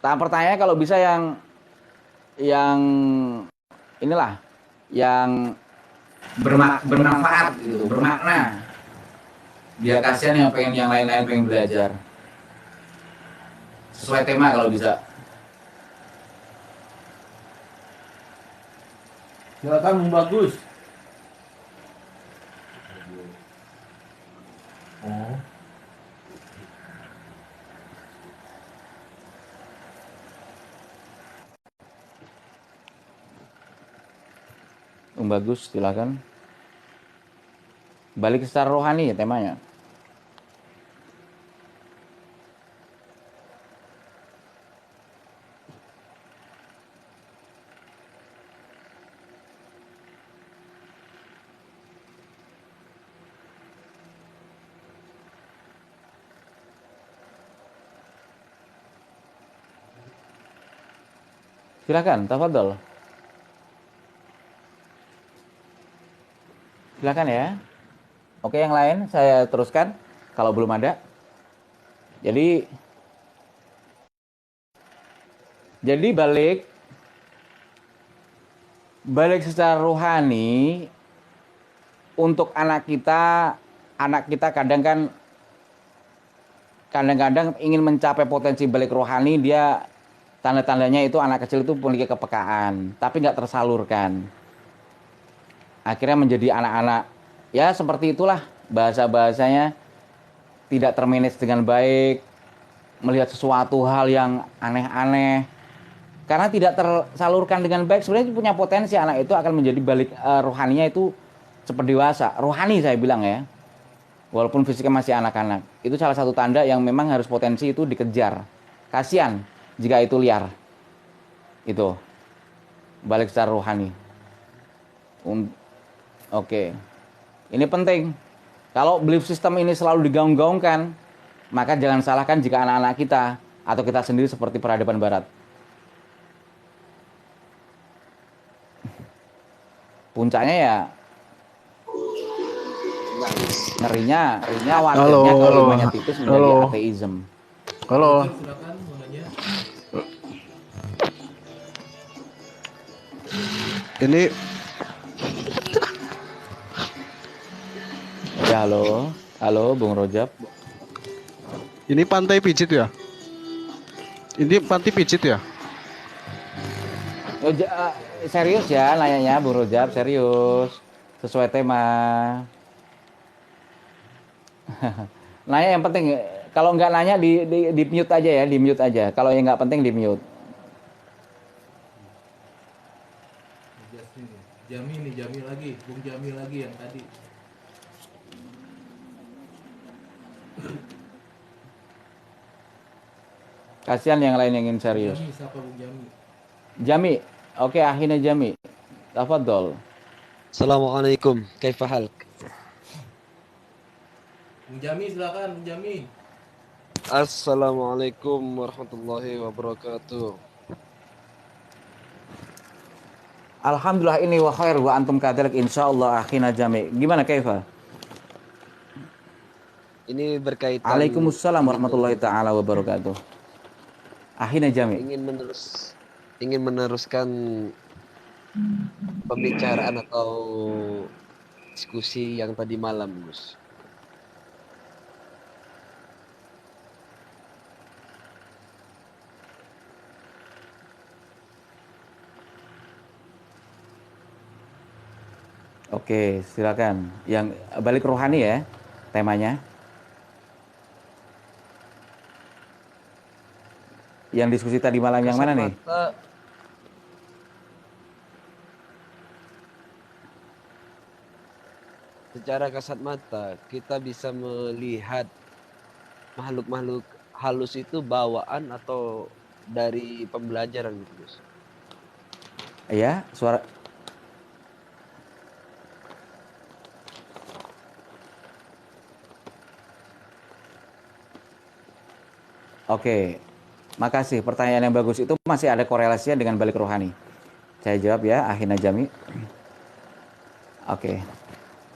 Tahap pertanyaannya kalau bisa yang inilah, yang bermanfaat gitu, bermakna. Biar kasihan yang lain-lain pengen belajar. Sesuai tema kalau bisa. Silakan Bung Bagus. Oh. Bagus, silakan. Balik secara rohani ya temanya. Silakan, tafadhol. Silakan ya. Oke, yang lain saya teruskan kalau belum ada. Jadi balik secara rohani untuk anak kita kadang-kadang ingin mencapai potensi balik rohani, dia tanda-tandanya itu anak kecil itu memiliki kepekaan, tapi nggak tersalurkan. Akhirnya menjadi anak-anak, ya seperti itulah, bahasa-bahasanya tidak termanage dengan baik, melihat sesuatu hal yang aneh-aneh. Karena tidak tersalurkan dengan baik, sebenarnya punya potensi anak itu akan menjadi balik rohaninya itu seperti dewasa. Rohani saya bilang ya, walaupun fisiknya masih anak-anak. Itu salah satu tanda yang memang harus potensi itu dikejar. Kasihan jika itu liar. Itu balik secara rohani. Oke. Ini penting. Kalau belief system ini selalu digaung-gaungkan, maka jangan salahkan jika anak-anak kita atau kita sendiri seperti peradaban barat. Puncaknya ya ngerinya khawatirnya kalau imannya tipis menjadi ateisme. Halo. Silakan mau nanya. Ini Ya, halo Bung Rojab. ini pantai pijit ya? Ini pantai pijit ya? Serius ya nanyanya Bung Rojab, serius. Sesuai tema. Nanya yang penting. Kalau nggak nanya di mute aja ya, di mute aja. Kalau yang nggak penting di mute. Jasmine. Jami nih, Jami lagi. Bung Jami lagi yang tadi. Kasihan yang lain yang ingin serius. Jami, siapa Bung Jami? Jami, oke akhirnya Jami. Tafadhol. Assalamualaikum, kaifa halk? Bung Jami silakan, Bung Jami. Assalamualaikum warahmatullahi wabarakatuh. Alhamdulillah ini wa khair wa antum kadzalik insyaallah akhina Jami. Gimana kaifa? Ini berkaitan Waalaikumsalam warahmatullahi taala wabarakatuh. Akhina Jami. ingin meneruskan pembicaraan atau diskusi yang tadi malam, Gus. Oke, silakan. Yang balik rohani ya temanya. Yang diskusi tadi malam yang mana nih? Secara kasat mata kita bisa melihat makhluk-makhluk halus itu bawaan atau dari pembelajaran gitu, Gus. Ya, suara. Oke, makasih. Pertanyaan yang bagus itu masih ada korelasinya dengan balik rohani. Saya jawab ya, Akhina Jami. Oke.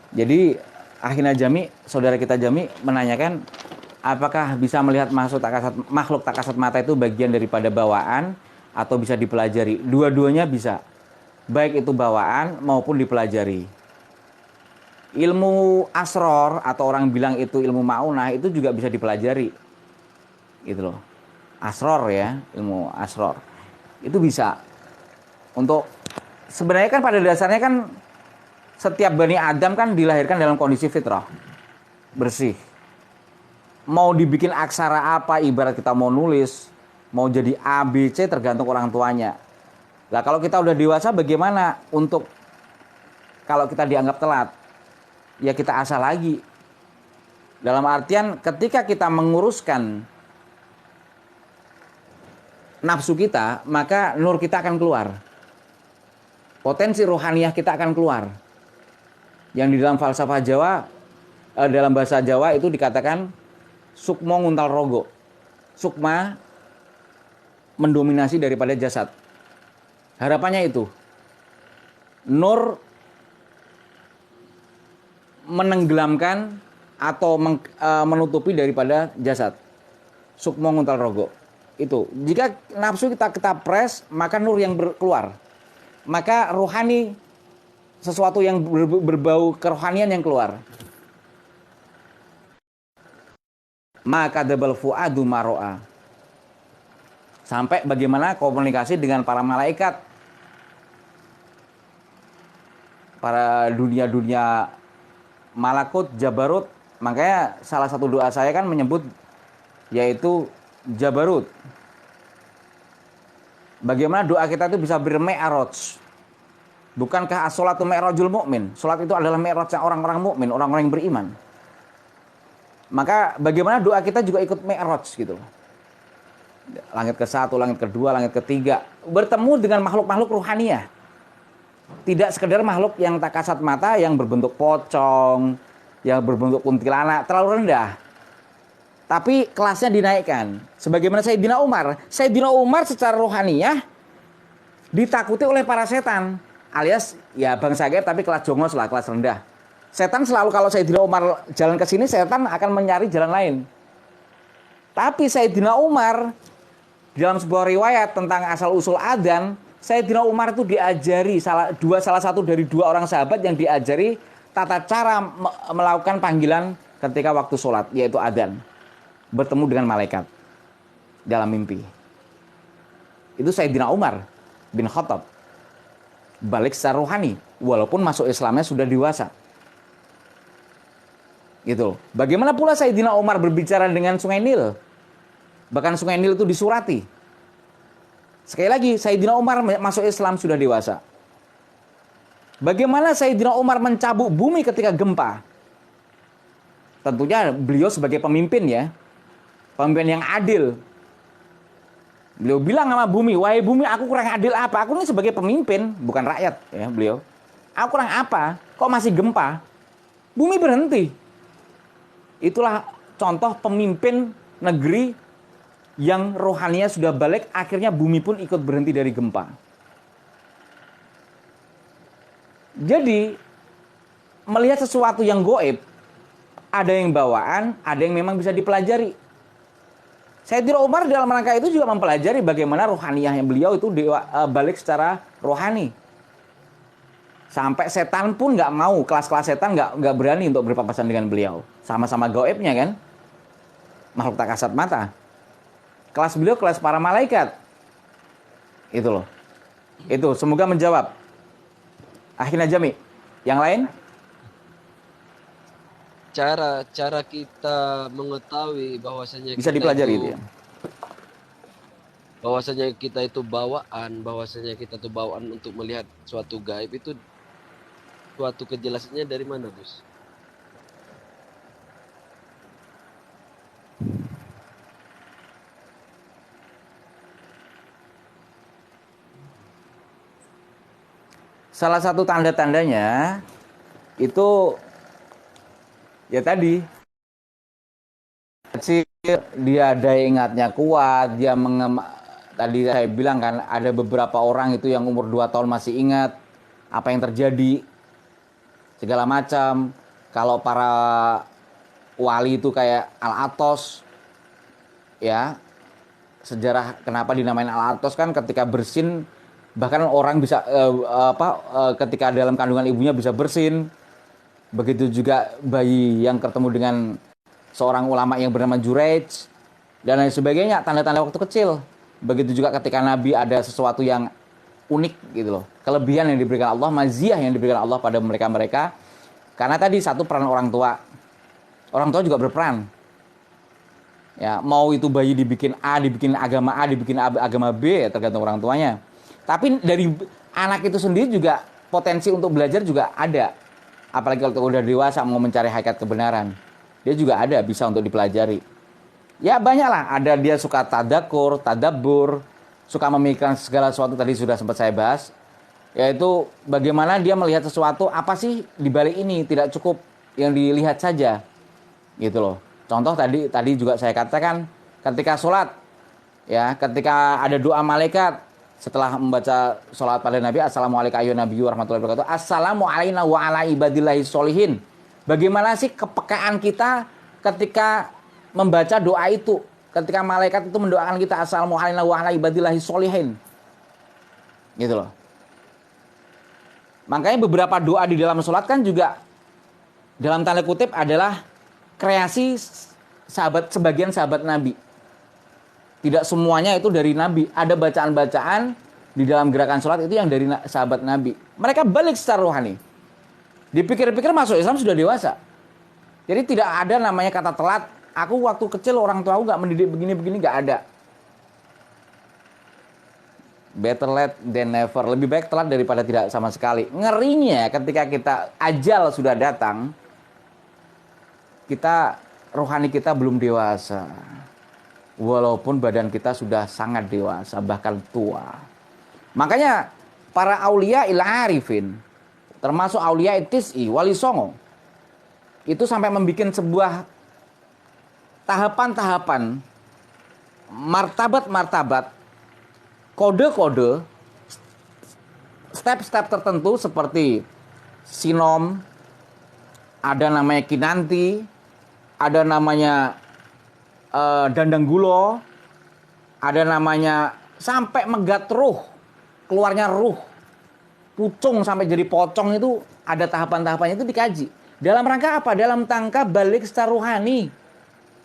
Jadi, Akhina Jami, saudara kita Jami menanyakan apakah bisa melihat makhluk tak kasat mata itu bagian daripada bawaan atau bisa dipelajari. Dua-duanya bisa. Baik itu bawaan maupun dipelajari. Ilmu asror atau orang bilang itu ilmu maunah itu juga bisa dipelajari. Gitu loh. Asror ya, ilmu asror. Itu bisa. Untuk sebenarnya kan pada dasarnya kan setiap Bani Adam kan dilahirkan dalam kondisi fitrah. Bersih. Mau dibikin aksara apa, ibarat kita mau nulis, mau jadi A, B, C tergantung orang tuanya. Lah kalau kita udah dewasa bagaimana untuk kalau kita dianggap telat? Ya kita asal lagi. Dalam artian ketika kita menguruskan nafsu kita, maka nur kita akan keluar. Potensi rohaniyah kita akan keluar. Yang di dalam falsafah Jawa, dalam bahasa Jawa itu dikatakan sukmo nguntal rogo. Sukma mendominasi daripada jasad. Harapannya itu. Nur menenggelamkan atau menutupi daripada jasad. Sukmo nguntal rogo. Itu. Jika nafsu kita press, maka nur yang keluar. Maka rohani, sesuatu yang berbau kerohanian yang keluar. Maka debal fuadu maro'a. Sampai bagaimana komunikasi dengan para malaikat. Para dunia-dunia malakut, jabarut. Makanya salah satu doa saya kan menyebut yaitu jabarut. Bagaimana doa kita itu bisa bermi'raj. Bukankah as-sholatu mi'rajul mu'min? Salat itu adalah mi'rajnya orang-orang mukmin, orang-orang yang beriman. Maka bagaimana doa kita juga ikut mi'raj gitu. Langit ke-1, langit ke-2, langit ke-3, bertemu dengan makhluk-makhluk ruhaniyah. Tidak sekedar makhluk yang tak kasat mata, yang berbentuk pocong, yang berbentuk kuntilanak, terlalu rendah. Tapi kelasnya dinaikkan. Sebagaimana Sayyidina Umar. Sayyidina Umar secara rohaniyah ditakuti oleh para setan. Alias ya bangsa gaib tapi kelas jongos lah, kelas rendah. Setan selalu kalau Sayyidina Umar jalan ke sini, setan akan mencari jalan lain. Tapi Sayyidina Umar dalam sebuah riwayat tentang asal-usul adzan, Sayyidina Umar itu diajari salah satu dari dua orang sahabat yang diajari tata cara melakukan panggilan ketika waktu sholat, yaitu adzan. Bertemu dengan malaikat dalam mimpi. Itu Sayyidina Umar bin Khattab. Balik secara rohani, walaupun masuk Islamnya sudah dewasa. Gitu. Bagaimana pula Sayyidina Umar berbicara dengan Sungai Nil? Bahkan Sungai Nil itu disurati. Sekali lagi, Sayyidina Umar masuk Islam sudah dewasa. Bagaimana Sayyidina Umar mencabut bumi ketika gempa? Tentunya beliau sebagai pemimpin ya. Pemimpin yang adil. Beliau bilang sama bumi, wahai bumi, aku kurang adil apa? Aku ini sebagai pemimpin, bukan rakyat ya beliau. Aku kurang apa? Kok masih gempa? Bumi berhenti. Itulah contoh pemimpin negeri yang rohaninya sudah balik, akhirnya bumi pun ikut berhenti dari gempa. Jadi, melihat sesuatu yang goib, ada yang bawaan, ada yang memang bisa dipelajari. Sayyidina Umar dalam rangka itu juga mempelajari bagaimana rohaniyahnya beliau itu balik secara rohani. Sampai setan pun nggak mau, kelas-kelas setan nggak berani untuk berpapasan dengan beliau. Sama-sama gaibnya kan, makhluk tak kasat mata. Kelas beliau kelas para malaikat. Itu loh. Itu semoga menjawab. Akhirnya Jami. Yang lain? Cara kita mengetahui bahwasanya Bisa kita dipelajari itu, itu ya. bahwasanya kita itu bawaan untuk melihat suatu gaib itu, suatu kejelasannya dari mana, Gus? Salah satu tanda-tandanya itu ya tadi kecil, dia daya ingatnya kuat, dia tadi saya bilang kan ada beberapa orang itu yang umur 2 tahun masih ingat apa yang terjadi segala macam. Kalau para wali itu kayak Al-Atos ya, sejarah kenapa dinamain Al-Atos kan ketika bersin bahkan orang bisa ketika dalam kandungan ibunya bisa bersin. Begitu juga bayi yang ketemu dengan seorang ulama yang bernama Jurej dan lain sebagainya, tanda-tanda waktu kecil. Begitu juga ketika Nabi ada sesuatu yang unik gitu loh, kelebihan yang diberikan Allah, maziah yang diberikan Allah pada mereka-mereka. Karena tadi satu, peran orang tua juga berperan ya, mau itu bayi dibikin A, dibikin agama A, dibikin agama B, tergantung orang tuanya. Tapi dari anak itu sendiri juga potensi untuk belajar juga ada. Apalagi kalau udah dewasa mau mencari hakikat kebenaran, dia juga ada bisa untuk dipelajari. Ya banyaklah, ada dia suka tadabbur, suka memikirkan segala sesuatu, tadi sudah sempat saya bahas. Yaitu bagaimana dia melihat sesuatu, apa sih di balik ini, tidak cukup yang dilihat saja. Gitu loh. Contoh tadi juga saya katakan ketika sholat ya, ketika ada doa malaikat setelah membaca sholawat pada Nabi, Assalamualaikum warahmatullahi wabarakatuh, Assalamualaikum wa ala ibadillahi sholihin. Bagaimana sih kepekaan kita ketika membaca doa itu, ketika malaikat itu mendoakan kita Assalamualaikum wa ala ibadillahi sholihin, gitu loh. Makanya beberapa doa di dalam sholat kan juga dalam tanda kutip adalah kreasi sebagian sahabat Nabi. Tidak semuanya itu dari Nabi. Ada bacaan-bacaan di dalam gerakan sholat itu yang dari sahabat Nabi. Mereka balik secara rohani. Dipikir-pikir masuk Islam sudah dewasa. Jadi tidak ada namanya kata telat. Aku waktu kecil orang tua aku gak mendidik begini-begini, gak ada. Better late than never. Lebih baik telat daripada tidak sama sekali. Ngerinya ketika kita ajal sudah datang, rohani kita belum dewasa. Walaupun badan kita sudah sangat dewasa, bahkan tua. Makanya para aulia il arifin, termasuk aulia tis'i, wali songo, itu sampai membuat sebuah tahapan-tahapan, martabat-martabat, kode-kode, step-step tertentu seperti sinom, ada namanya kinanti, ada namanya dandang gulo, ada namanya sampai megat ruh, keluarnya ruh, pucung sampai jadi pocong, itu ada tahapan-tahapannya, itu dikaji. Dalam rangka apa? Dalam rangka balik secara rohani.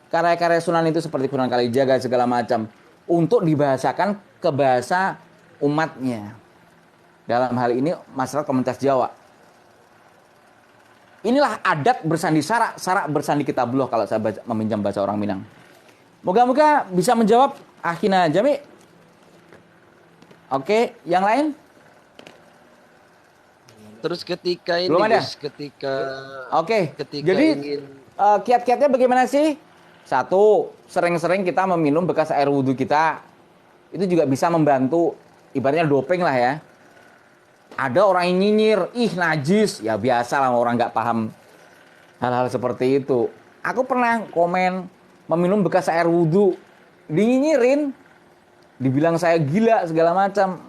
Karya-karya Sunan itu seperti Sunan Kalijaga segala macam untuk dibahasakan ke bahasa umatnya. Dalam hal ini masyarakat komunitas Jawa. Inilah adat bersandi sarak, sarak bersandi kitabullah kalau saya meminjam bahasa orang Minang. Moga-moga bisa menjawab Akhina Jami. Oke, yang lain? Terus ketika ini Belum ada? Gus, ketika Oke, ketika jadi ingin kiat-kiatnya bagaimana sih? Satu, sering-sering kita meminum bekas air wudhu kita. Itu juga bisa membantu, ibaratnya doping lah ya. Ada orang yang nyinyir, ih najis, ya biasa lah orang nggak paham hal-hal seperti itu. Aku pernah komen meminum bekas air wudhu, dinyinyirin, dibilang saya gila segala macam.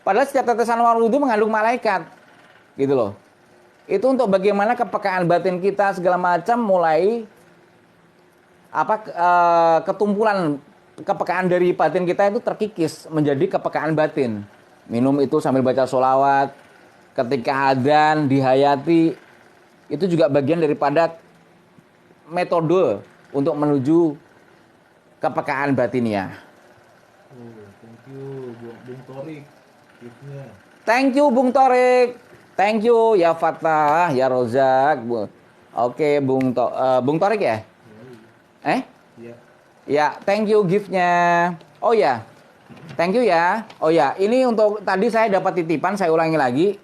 Padahal setiap tetesan air wudhu mengandung malaikat, gitu loh. Itu untuk bagaimana kepekaan batin kita segala macam mulai ketumpulan kepekaan dari batin kita itu terkikis menjadi kepekaan batin. Minum itu sambil baca sholawat, ketika adzan dihayati, itu juga bagian daripada metode untuk menuju kepekaan batinnya. Oh, thank you Bung Torik giftnya. Thank you Bung Torik, thank you ya Fatah, ya Rozak. Oke Bung Torik ya? Iya. Ya, thank you giftnya. Oh ya, thank you ya. Oh ya, ini untuk tadi saya dapat titipan, saya ulangi lagi.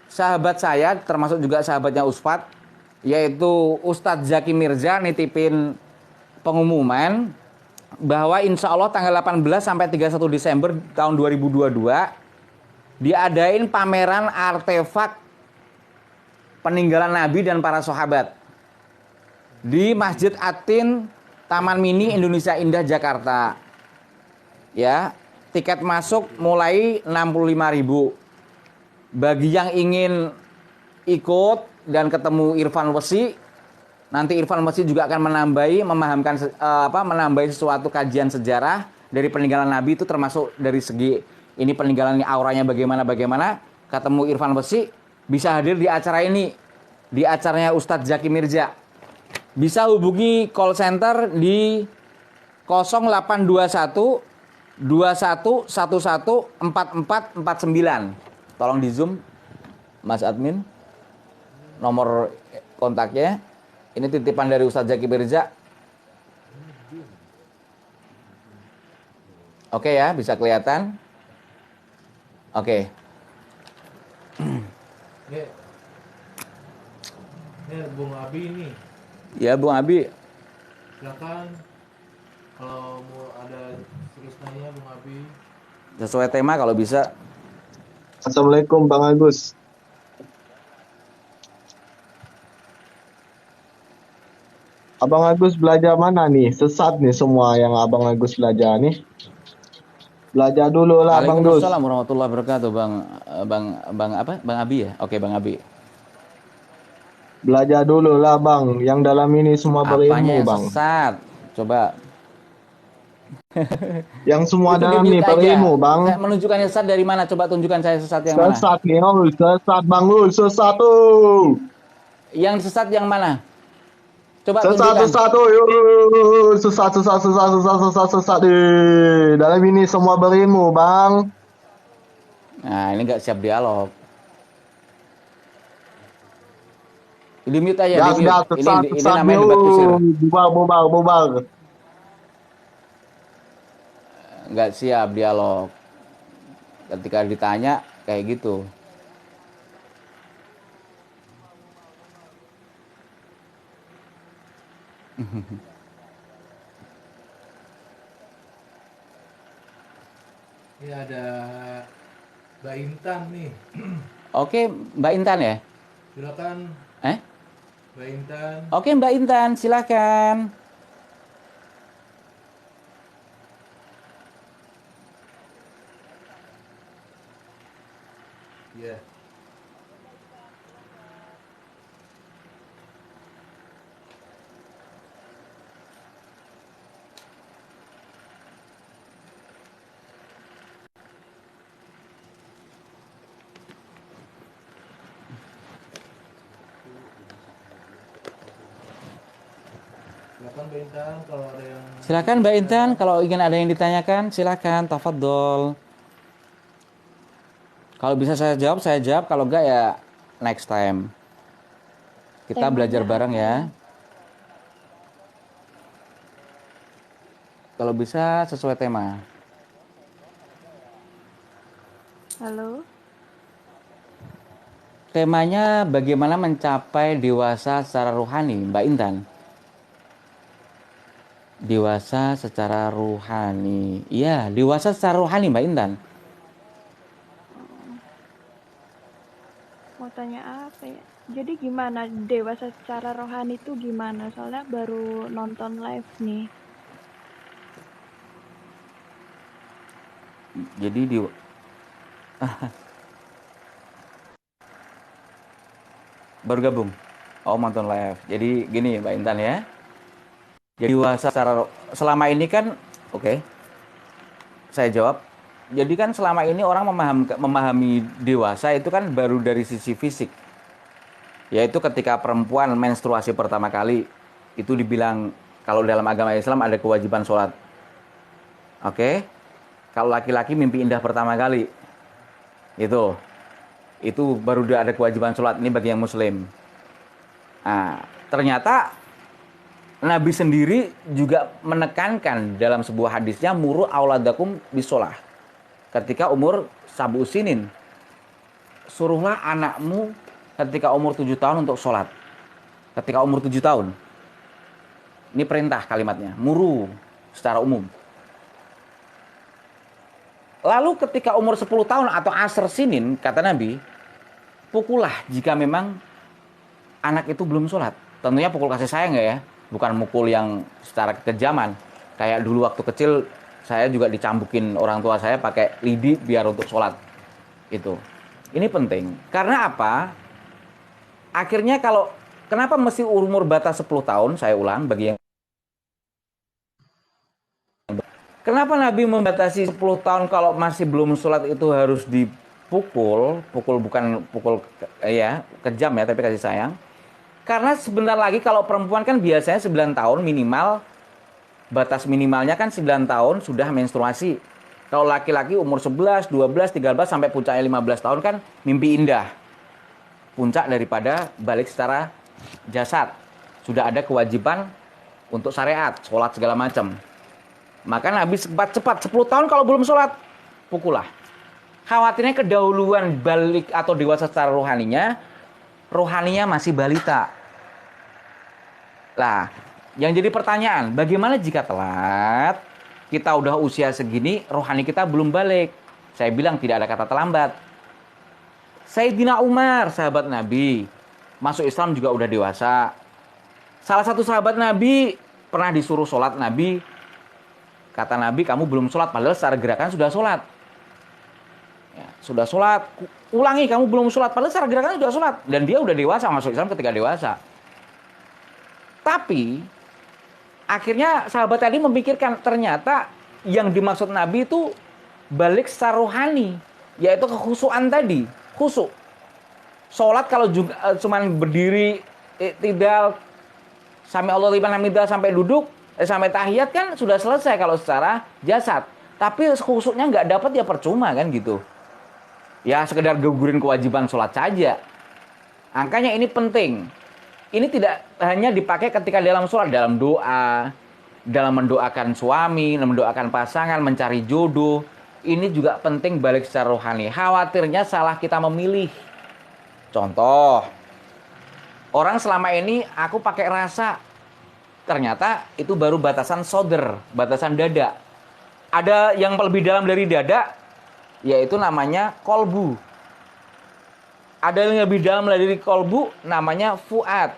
Sahabat saya, termasuk juga sahabatnya Ustadz, yaitu Ustadz Zaki Mirza nitipin pengumuman bahwa insya Allah tanggal 18 sampai 31 Desember tahun 2022 diadain pameran artefak peninggalan Nabi dan para sahabat di Masjid Atin Taman Mini Indonesia Indah Jakarta. Ya, tiket masuk mulai 65.000. Bagi yang ingin ikut dan ketemu Irfan Wesi, nanti Irfan Wesi juga akan menambahi sesuatu kajian sejarah dari peninggalan Nabi, itu termasuk dari segi ini peninggalan auranya bagaimana. Ketemu Irfan Wesi, bisa hadir di acara ini, di acaranya Ustadz Zaki Mirza. Bisa hubungi call center di 0821 21 11 4449. Tolong di zoom Mas admin nomor kontaknya. Ini titipan dari Ustadz Zaki Mirza. Oke ya, bisa kelihatan. Oke. Ini Bung Abi nih. Ya Bung Abi. Silakan kalau mau ada terus nanya Bung Abi. Sesuai tema kalau bisa. Assalamualaikum Bang Agus. Abang Agus belajar mana nih? Sesat nih semua yang Abang Agus belajar nih. Belajar dulu lah Bang Gus. Waalaikumsalam warahmatullahi wabarakatuh Bang Abi ya. Oke Bang Abi. Belajar dulu lah Bang. Yang dalam ini semua berilmu Apanya yang Bang. sesat? Coba. Yang semua Itu dalam ini di-mute aja. berilmu Bang. Saya menunjukkan yang sesat dari mana? Coba tunjukkan saya sesat yang mana. Sesat nih, oh, sesat Bang Gus, sesat tuh. Yang sesat yang mana? Coba Sesat, tunjukkan. sesat tuh. Sesat. Dalam ini semua berilmu Bang. Nah, ini nggak siap dialog. Di mute aja, Gas, di mute. gas, Ini sesat namanya nih, debat kusir. Bubar. Nggak siap dialog. Ketika ditanya kayak gitu. Ini ada Mbak Intan nih. Oke, Mbak Intan ya? Silakan Mbak Intan. Oke, Mbak Intan, silakan. Iya. Silakan Mbak Intan kalau ada yang Silakan Mbak Intan, kalau ingin ada yang ditanyakan, silakan, tafadhol. Kalau bisa saya jawab, kalau enggak ya next time. Kita belajar bareng ya. Kalau bisa sesuai tema. Halo. Temanya bagaimana mencapai dewasa secara rohani, Mbak Intan. Dewasa secara rohani. Iya, dewasa secara rohani, Mbak Intan. Mau tanya apa ya? Jadi gimana dewasa secara rohani itu gimana? Soalnya baru nonton live nih. Jadi baru gabung. Oh, nonton live. Jadi gini, Mbak Intan ya. Jadi dewasa secara selama ini kan, oke. Saya jawab. Jadi kan selama ini orang memahami dewasa itu kan baru dari sisi fisik. Yaitu ketika perempuan menstruasi pertama kali, itu dibilang kalau dalam agama Islam ada kewajiban sholat. Oke. Kalau laki-laki mimpi indah pertama kali, itu baru ada kewajiban sholat. Ini bagi yang muslim. Nah, ternyata Nabi sendiri juga menekankan dalam sebuah hadisnya, muru auladakum bisolah. Ketika umur sabu sinin, suruhlah anakmu ketika umur 7 tahun untuk sholat. Ketika umur 7 tahun. Ini perintah kalimatnya, muru secara umum. Lalu ketika umur 10 tahun atau asr sinin, kata Nabi, pukullah jika memang anak itu belum sholat. Tentunya pukul kasih sayang ya, bukan mukul yang secara kekejaman. Kayak dulu waktu kecil, saya juga dicambukin orang tua saya pakai lidi biar untuk sholat. Itu. Ini penting. Karena apa? Akhirnya kenapa mesti umur batas 10 tahun, saya ulang, bagi yang kenapa Nabi membatasi 10 tahun kalau masih belum sholat itu harus dipukul? Pukul bukan pukul kejam ya, tapi kasih sayang. Karena sebentar lagi kalau perempuan kan biasanya 9 tahun minimal, batas minimalnya kan 9 tahun sudah menstruasi. Kalau laki-laki umur 11, 12, 13 sampai puncaknya 15 tahun kan mimpi indah. Puncak daripada balik secara jasad. Sudah ada kewajiban untuk syariat, sholat segala macam. Maka Nabi cepat 10 tahun kalau belum sholat, pukullah. Khawatirnya kedahuluan balik atau dewasa secara rohaninya masih balita. Lah, yang jadi pertanyaan, bagaimana jika telat? Kita udah usia segini, rohani kita belum balik. Saya bilang tidak ada kata terlambat. Sayyidina Umar, sahabat Nabi, masuk Islam juga udah dewasa. Salah satu sahabat Nabi pernah disuruh sholat Nabi. Kata Nabi, kamu belum sholat, padahal secara gerakan sudah sholat. Ya, sudah sholat, ulangi, kamu belum sholat, padahal secara gerakan sudah sholat. Dan dia udah dewasa, masuk Islam ketika dewasa. Tapi, akhirnya sahabat tadi memikirkan, ternyata yang dimaksud Nabi itu balik secara rohani. Yaitu kekhusuan tadi, khusyuk. Sholat kalau juga cuman berdiri, tidak, sami Allah liman hamidah sampai duduk, sampai tahiyat kan sudah selesai kalau secara jasad. Tapi khusyuknya nggak dapat ya percuma kan gitu. Ya sekedar gugurin kewajiban sholat saja. Angkanya ini penting. Ini tidak hanya dipakai ketika dalam sholat, dalam doa, dalam mendoakan suami, mendoakan pasangan, mencari jodoh. Ini juga penting balik secara rohani. Khawatirnya salah kita memilih. Contoh, orang selama ini aku pakai rasa. Ternyata itu baru batasan soder, batasan dada. Ada yang lebih dalam dari dada, yaitu namanya kolbu. Ada yang lebih dalam dari kolbu, namanya fuad.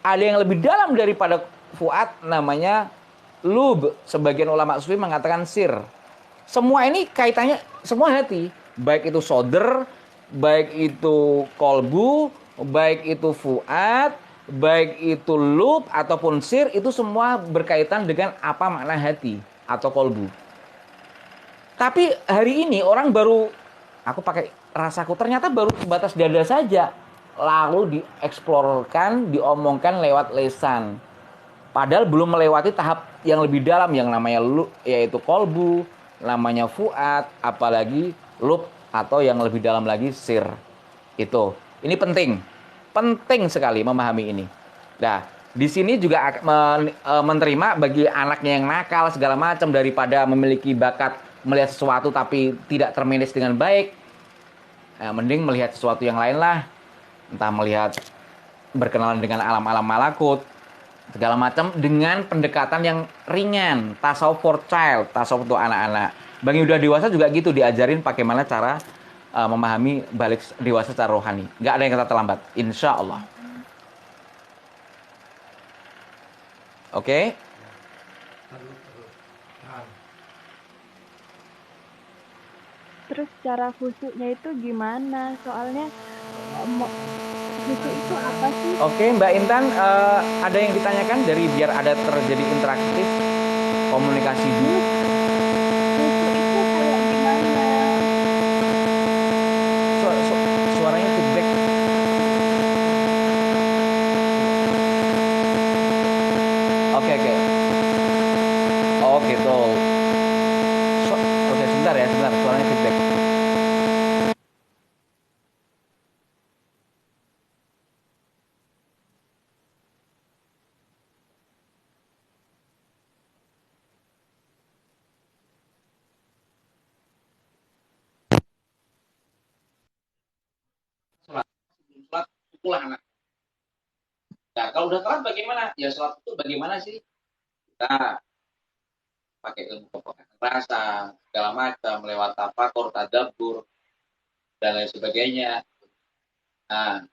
Ada yang lebih dalam daripada fuad, namanya lub. Sebagian ulama sufi mengatakan sir. Semua ini kaitannya, semua hati. Baik itu soder, baik itu kolbu, baik itu fuad, baik itu lub ataupun sir, itu semua berkaitan dengan apa makna hati atau kolbu. Tapi hari ini orang baru, aku pakai rasaku, ternyata baru sebatas dada saja. Lalu dieksplorkan, diomongkan lewat lisan. Padahal belum melewati tahap yang lebih dalam yang namanya lub, yaitu kolbu, namanya fuad, apalagi lub atau yang lebih dalam lagi sir. Itu. Ini penting. Penting sekali memahami ini. Nah, di sini juga menerima bagi anaknya yang nakal segala macam, daripada memiliki bakat melihat sesuatu tapi tidak termanage dengan baik. Mending melihat sesuatu yang lain lah. Entah melihat berkenalan dengan alam-alam malakut segala macam dengan pendekatan yang ringan. Tasawuf for child, tasawuf untuk anak-anak. Bagi udah dewasa juga gitu, diajarin bagaimana cara memahami balik dewasa secara rohani. Nggak ada yang kata terlambat, insya Allah. Oke? Terus cara khusyuknya itu gimana? Soalnya khusyuk itu apa sih? Oke, Mbak Intan, ada yang ditanyakan dari biar ada terjadi interaktif komunikasi dulu. Khusyuk itu kayak gimana? Suaranya feedback. Oke. Oh gitu. Oke, sebentar ya, suaranya feedback. Sholat pukulah anak. Nah, kalau udah sholat bagaimana? Ya sholat itu bagaimana sih? Kita pakai ilmu kepekaan rasa, segala macam, lewat tafakur, tadabbur, dan lain sebagainya. Nah,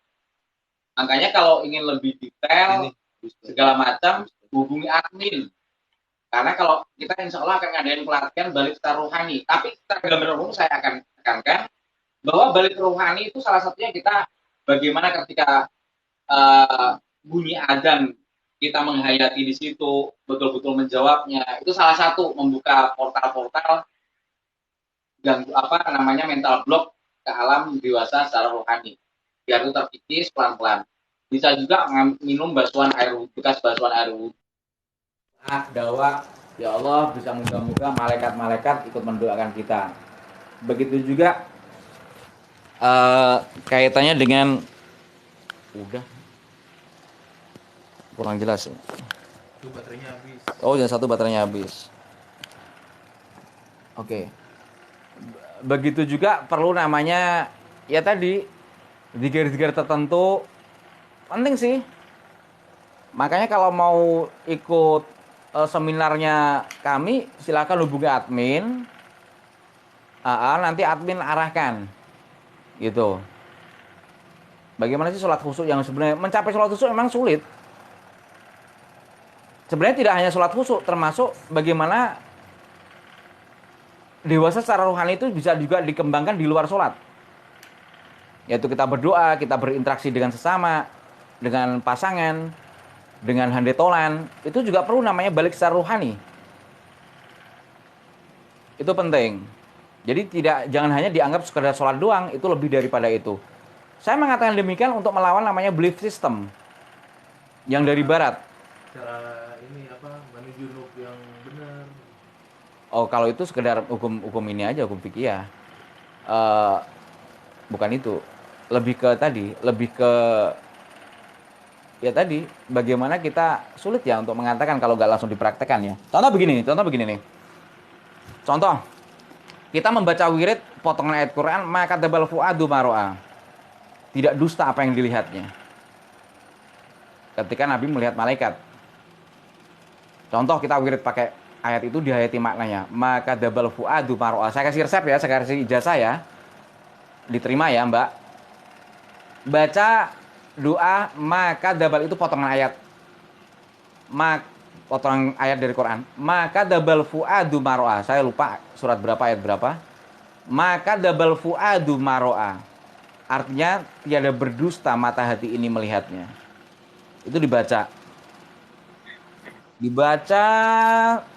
makanya kalau ingin lebih detail, segala macam, hubungi admin. Karena kalau kita insya Allah akan ngadain pelatihan balik secara rohani. Tapi secara gambaran umum saya akan tekankan bahwa balik rohani itu salah satunya kita bagaimana ketika bunyi adzan kita menghayati di situ, betul-betul menjawabnya. Itu salah satu membuka portal-portal ganggu mental block ke alam dewasa secara rohani. Biar itu terkikis pelan-pelan. Bisa juga minum bekas basuhan air wudhu. Dakwah, ya Allah, bisa moga-moga malaikat-malaikat ikut mendoakan kita. Begitu juga kaitannya dengan kurang jelas. Itu baterainya habis. Oh, yang satu baterainya habis. Oke. Begitu juga perlu namanya ya tadi zikir-zikir tertentu penting sih. Makanya kalau mau ikut seminarnya kami silakan hubungi admin. Nanti admin arahkan. Gitu. Bagaimana sih sholat khusyuk yang sebenarnya mencapai sholat khusyuk memang sulit. Sebenarnya tidak hanya sholat khusyuk, termasuk bagaimana dewasa secara rohani itu bisa juga dikembangkan di luar sholat. Yaitu kita berdoa, kita berinteraksi dengan sesama, dengan pasangan, dengan handetolan. Itu juga perlu namanya balik secara rohani. Itu penting. Jadi jangan hanya dianggap sekedar sholat doang, itu lebih daripada itu. Saya mengatakan demikian untuk melawan namanya belief system yang dari barat. Cara menuju nuk yang benar. Oh, kalau itu sekedar hukum ini aja, hukum fikih ya. Bukan itu. Lebih ke ya tadi bagaimana kita sulit ya untuk mengatakan kalau nggak langsung dipraktekkan ya. Contoh begini nih. Contoh, kita membaca wirid potongan ayat Quran, maka dabal fuadu maro'a. Tidak dusta apa yang dilihatnya. Ketika Nabi melihat malaikat. Contoh kita wirid pakai ayat itu dihayati maknanya. Maka dabal fuadu maro'a. Saya kasih resep ya, saya kasih ijazah ya. Diterima ya, Mbak. Baca doa maka dabal itu potongan ayat. Potongan ayat dari Quran. Maka dabal fuadu maro'a. Saya lupa surat berapa, ayat berapa. Maka dabal fuadu maro'a. Artinya tiada berdusta mata hati ini melihatnya. Itu dibaca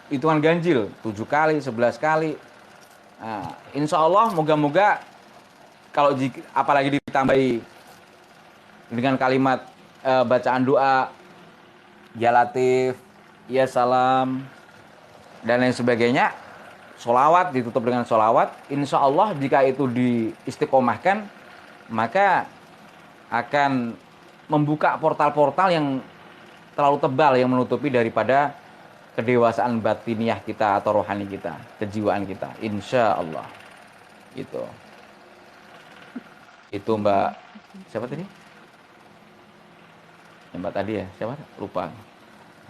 hitungan ganjil 7 kali, 11 kali. Nah, insya Allah moga-moga kalau apalagi ditambahi dengan kalimat bacaan doa ya Latif, ya Salam dan lain sebagainya, sholawat ditutup dengan sholawat, insya Allah jika itu diistiqomahkan maka akan membuka portal-portal yang terlalu tebal yang menutupi daripada kedewasaan batiniah kita atau rohani kita, kejiwaan kita. Insya Allah. Itu Mbak siapa tadi? Ya, Mbak tadi ya, siapa? Lupa.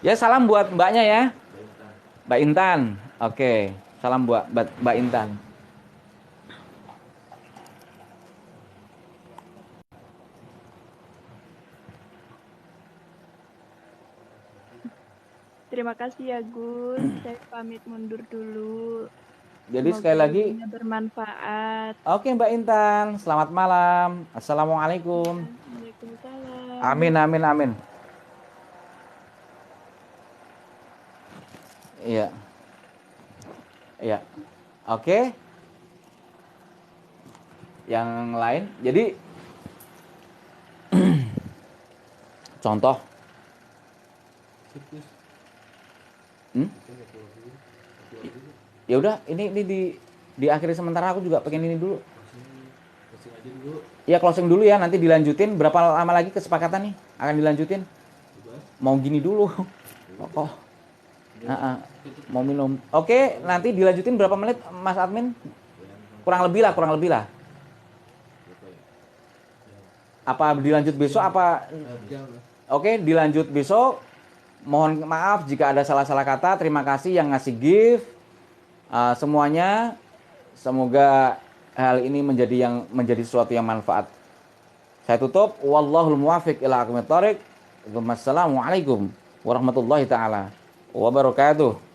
Ya, salam buat Mbaknya ya. Mbak Intan. Oke, salam buat Mbak Intan. Terima kasih ya Gus. Saya pamit mundur dulu. Jadi Semoga sekali lagi ilmunya bermanfaat. oke Mbak Intan, selamat malam. Assalamualaikum. Waalaikumsalam. Amin amin amin. Iya. Iya. Oke. Yang lain. Jadi contoh. Ya udah, ini di akhir sementara aku juga pengen ini dulu. Ya closing dulu ya, nanti dilanjutin. Berapa lama lagi kesepakatan nih akan dilanjutin? Mau gini dulu. Oh. Mau minum. Oke, nanti dilanjutin berapa menit Mas Admin? Kurang lebih lah. Apa dilanjut besok apa? Oke, dilanjut besok. Mohon maaf jika ada salah-salah kata. Terima kasih yang ngasih gift. Semuanya semoga hal ini menjadi sesuatu yang manfaat. Saya tutup. Wallahul muwaffiq ila aqwamit thoriq. Wassalamualaikum warahmatullahi taala wabarakatuh.